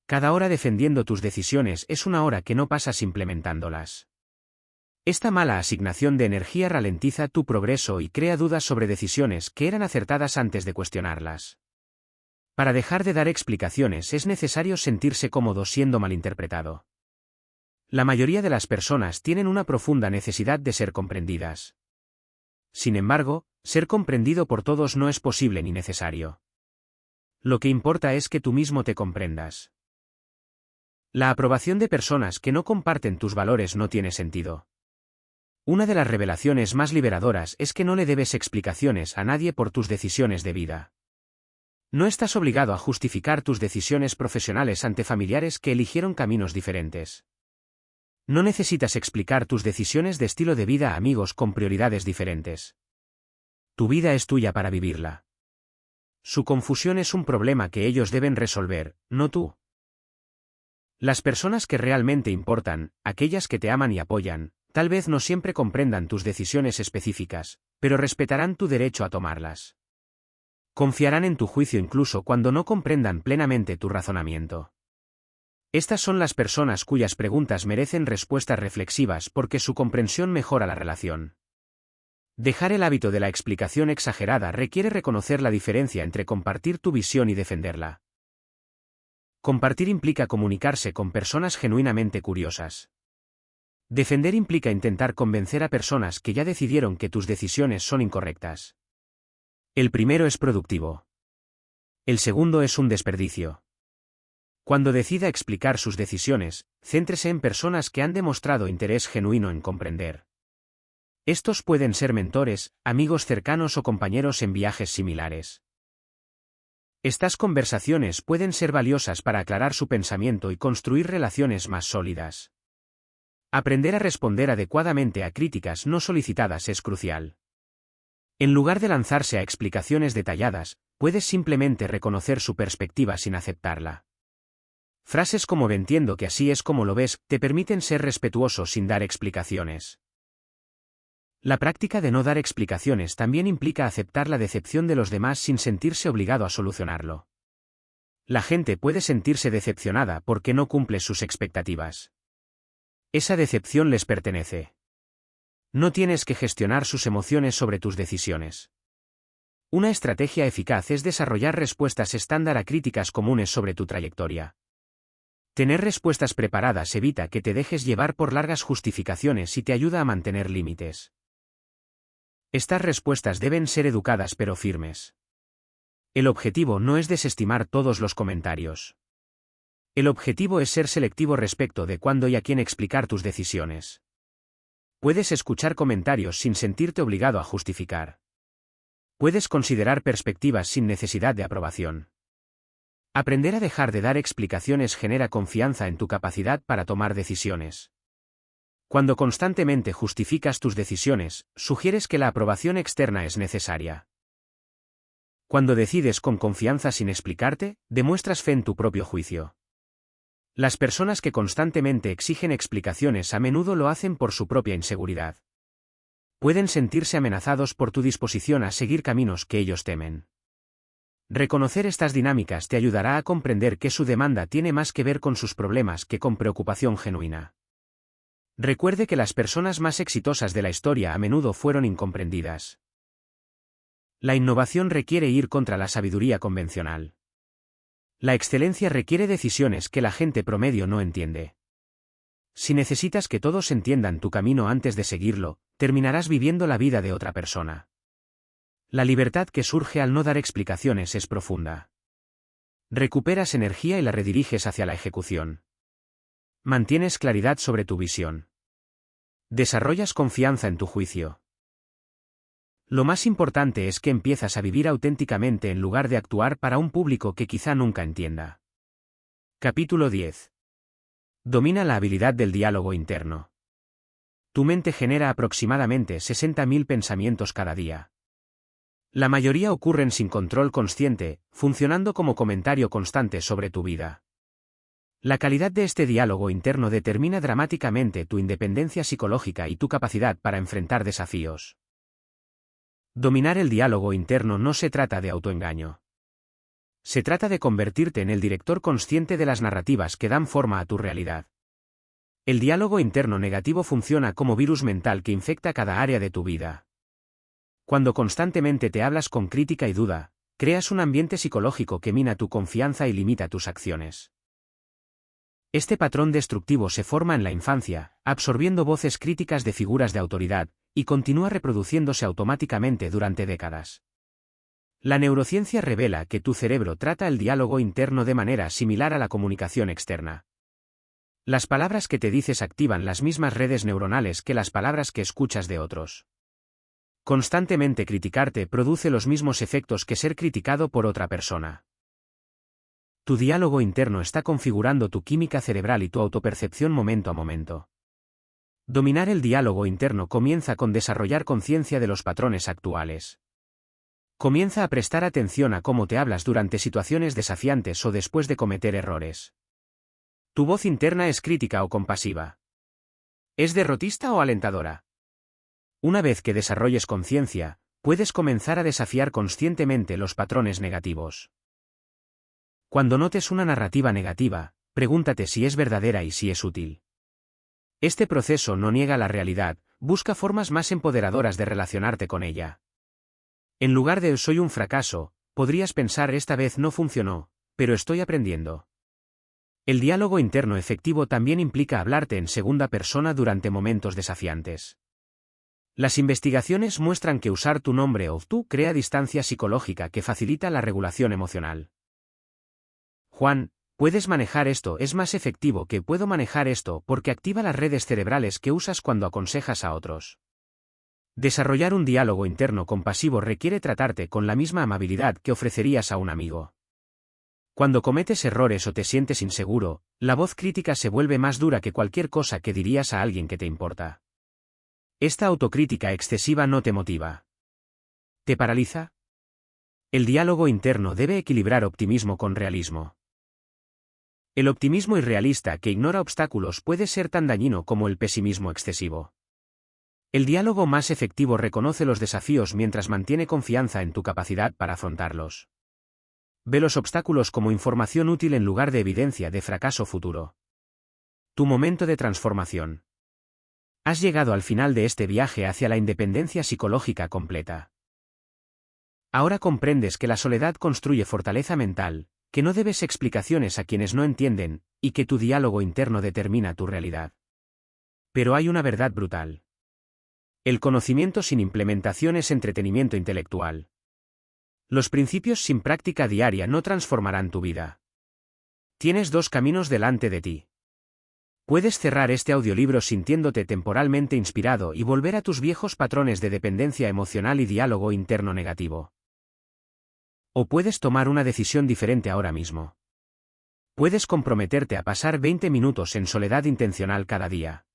Cada hora defendiendo tus decisiones es una hora que no pasas implementándolas. Esta mala asignación de energía ralentiza tu progreso y crea dudas sobre decisiones que eran acertadas antes de cuestionarlas. Para dejar de dar explicaciones es necesario sentirse cómodo siendo malinterpretado. La mayoría de las personas tienen una profunda necesidad de ser comprendidas. Sin embargo, ser comprendido por todos no es posible ni necesario. Lo que importa es que tú mismo te comprendas. La aprobación de personas que no comparten tus valores no tiene sentido. Una de las revelaciones más liberadoras es que no le debes explicaciones a nadie por tus decisiones de vida. No estás obligado a justificar tus decisiones profesionales ante familiares que eligieron caminos diferentes. No necesitas explicar tus decisiones de estilo de vida a amigos con prioridades diferentes. Tu vida es tuya para vivirla. Su confusión es un problema que ellos deben resolver, no tú. Las personas que realmente importan, aquellas que te aman y apoyan, tal vez no siempre comprendan tus decisiones específicas, pero respetarán tu derecho a tomarlas. Confiarán en tu juicio incluso cuando no comprendan plenamente tu razonamiento. Estas son las personas cuyas preguntas merecen respuestas reflexivas porque su comprensión mejora la relación. Dejar el hábito de la explicación exagerada requiere reconocer la diferencia entre compartir tu visión y defenderla. Compartir implica comunicarse con personas genuinamente curiosas. Defender implica intentar convencer a personas que ya decidieron que tus decisiones son incorrectas. El primero es productivo. El segundo es un desperdicio. Cuando decida explicar sus decisiones, céntrese en personas que han demostrado interés genuino en comprender. Estos pueden ser mentores, amigos cercanos o compañeros en viajes similares. Estas conversaciones pueden ser valiosas para aclarar su pensamiento y construir relaciones más sólidas. Aprender a responder adecuadamente a críticas no solicitadas es crucial. En lugar de lanzarse a explicaciones detalladas, puedes simplemente reconocer su perspectiva sin aceptarla. Frases como "entiendo que así es como lo ves" te permiten ser respetuoso sin dar explicaciones. La práctica de no dar explicaciones también implica aceptar la decepción de los demás sin sentirse obligado a solucionarlo. La gente puede sentirse decepcionada porque no cumple sus expectativas. Esa decepción les pertenece. No tienes que gestionar sus emociones sobre tus decisiones. Una estrategia eficaz es desarrollar respuestas estándar a críticas comunes sobre tu trayectoria. Tener respuestas preparadas evita que te dejes llevar por largas justificaciones y te ayuda a mantener límites. Estas respuestas deben ser educadas pero firmes. El objetivo no es desestimar todos los comentarios. El objetivo es ser selectivo respecto de cuándo y a quién explicar tus decisiones. Puedes escuchar comentarios sin sentirte obligado a justificar. Puedes considerar perspectivas sin necesidad de aprobación. Aprender a dejar de dar explicaciones genera confianza en tu capacidad para tomar decisiones. Cuando constantemente justificas tus decisiones, sugieres que la aprobación externa es necesaria. Cuando decides con confianza sin explicarte, demuestras fe en tu propio juicio. Las personas que constantemente exigen explicaciones a menudo lo hacen por su propia inseguridad. Pueden sentirse amenazados por tu disposición a seguir caminos que ellos temen. Reconocer estas dinámicas te ayudará a comprender que su demanda tiene más que ver con sus problemas que con preocupación genuina. Recuerde que las personas más exitosas de la historia a menudo fueron incomprendidas. La innovación requiere ir contra la sabiduría convencional. La excelencia requiere decisiones que la gente promedio no entiende. Si necesitas que todos entiendan tu camino antes de seguirlo, terminarás viviendo la vida de otra persona. La libertad que surge al no dar explicaciones es profunda. Recuperas energía y la rediriges hacia la ejecución. Mantienes claridad sobre tu visión. Desarrollas confianza en tu juicio. Lo más importante es que empiezas a vivir auténticamente en lugar de actuar para un público que quizá nunca entienda. Capítulo 10. Domina la habilidad del diálogo interno. Tu mente genera aproximadamente 60.000 pensamientos cada día. La mayoría ocurren sin control consciente, funcionando como comentario constante sobre tu vida. La calidad de este diálogo interno determina dramáticamente tu independencia psicológica y tu capacidad para enfrentar desafíos. Dominar el diálogo interno no se trata de autoengaño. Se trata de convertirte en el director consciente de las narrativas que dan forma a tu realidad. El diálogo interno negativo funciona como virus mental que infecta cada área de tu vida. Cuando constantemente te hablas con crítica y duda, creas un ambiente psicológico que mina tu confianza y limita tus acciones. Este patrón destructivo se forma en la infancia, absorbiendo voces críticas de figuras de autoridad, y continúa reproduciéndose automáticamente durante décadas. La neurociencia revela que tu cerebro trata el diálogo interno de manera similar a la comunicación externa. Las palabras que te dices activan las mismas redes neuronales que las palabras que escuchas de otros. Constantemente criticarte produce los mismos efectos que ser criticado por otra persona. Tu diálogo interno está configurando tu química cerebral y tu autopercepción momento a momento. Dominar el diálogo interno comienza con desarrollar conciencia de los patrones actuales. Comienza a prestar atención a cómo te hablas durante situaciones desafiantes o después de cometer errores. ¿Tu voz interna es crítica o compasiva? ¿Es derrotista o alentadora? Una vez que desarrolles conciencia, puedes comenzar a desafiar conscientemente los patrones negativos. Cuando notes una narrativa negativa, pregúntate si es verdadera y si es útil. Este proceso no niega la realidad, busca formas más empoderadoras de relacionarte con ella. En lugar de soy un fracaso, podrías pensar esta vez no funcionó, pero estoy aprendiendo. El diálogo interno efectivo también implica hablarte en segunda persona durante momentos desafiantes. Las investigaciones muestran que usar tu nombre o tú crea distancia psicológica que facilita la regulación emocional. Juan, puedes manejar esto, es más efectivo que puedo manejar esto porque activa las redes cerebrales que usas cuando aconsejas a otros. Desarrollar un diálogo interno compasivo requiere tratarte con la misma amabilidad que ofrecerías a un amigo. Cuando cometes errores o te sientes inseguro, la voz crítica se vuelve más dura que cualquier cosa que dirías a alguien que te importa. Esta autocrítica excesiva no te motiva. ¿Te paraliza? El diálogo interno debe equilibrar optimismo con realismo. El optimismo irrealista que ignora obstáculos puede ser tan dañino como el pesimismo excesivo. El diálogo más efectivo reconoce los desafíos mientras mantiene confianza en tu capacidad para afrontarlos. Ve los obstáculos como información útil en lugar de evidencia de fracaso futuro. Tu momento de transformación. Has llegado al final de este viaje hacia la independencia psicológica completa. Ahora comprendes que la soledad construye fortaleza mental, que no debes explicaciones a quienes no entienden, y que tu diálogo interno determina tu realidad. Pero hay una verdad brutal. El conocimiento sin implementación es entretenimiento intelectual. Los principios sin práctica diaria no transformarán tu vida. Tienes dos caminos delante de ti. Puedes cerrar este audiolibro sintiéndote temporalmente inspirado y volver a tus viejos patrones de dependencia emocional y diálogo interno negativo. O puedes tomar una decisión diferente ahora mismo. Puedes comprometerte a pasar 20 minutos en soledad intencional cada día.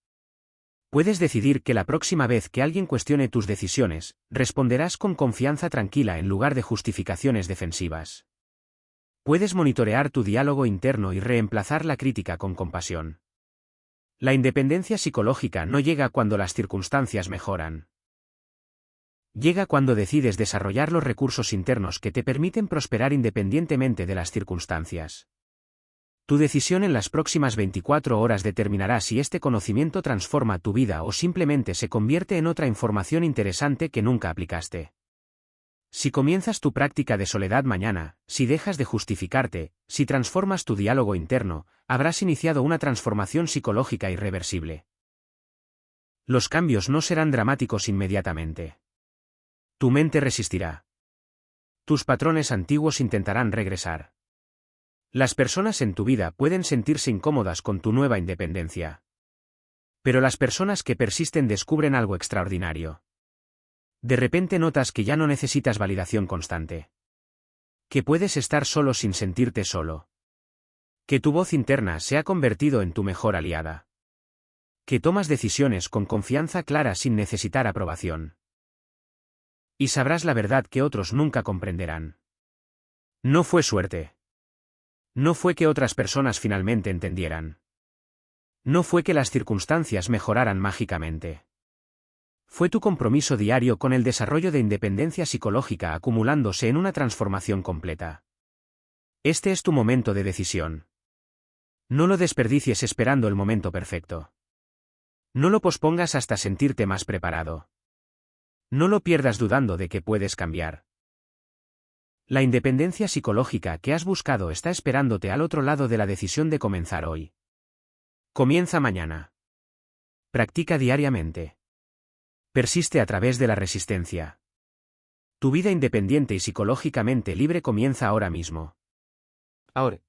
Puedes decidir que la próxima vez que alguien cuestione tus decisiones, responderás con confianza tranquila en lugar de justificaciones defensivas. Puedes monitorear tu diálogo interno y reemplazar la crítica con compasión. La independencia psicológica no llega cuando las circunstancias mejoran. Llega cuando decides desarrollar los recursos internos que te permiten prosperar independientemente de las circunstancias. Tu decisión en las próximas 24 horas determinará si este conocimiento transforma tu vida o simplemente se convierte en otra información interesante que nunca aplicaste. Si comienzas tu práctica de soledad mañana, si dejas de justificarte, si transformas tu diálogo interno, habrás iniciado una transformación psicológica irreversible. Los cambios no serán dramáticos inmediatamente. Tu mente resistirá. Tus patrones antiguos intentarán regresar. Las personas en tu vida pueden sentirse incómodas con tu nueva independencia. Pero las personas que persisten descubren algo extraordinario. De repente notas que ya no necesitas validación constante. Que puedes estar solo sin sentirte solo. Que tu voz interna se ha convertido en tu mejor aliada. Que tomas decisiones con confianza clara sin necesitar aprobación. Y sabrás la verdad que otros nunca comprenderán. No fue suerte. No fue que otras personas finalmente entendieran. No fue que las circunstancias mejoraran mágicamente. Fue tu compromiso diario con el desarrollo de independencia psicológica acumulándose en una transformación completa. Este es tu momento de decisión. No lo desperdicies esperando el momento perfecto. No lo pospongas hasta sentirte más preparado. No lo pierdas dudando de que puedes cambiar. La independencia psicológica que has buscado está esperándote al otro lado de la decisión de comenzar hoy. Comienza mañana. Practica diariamente. Persiste a través de la resistencia. Tu vida independiente y psicológicamente libre comienza ahora mismo. Ahora.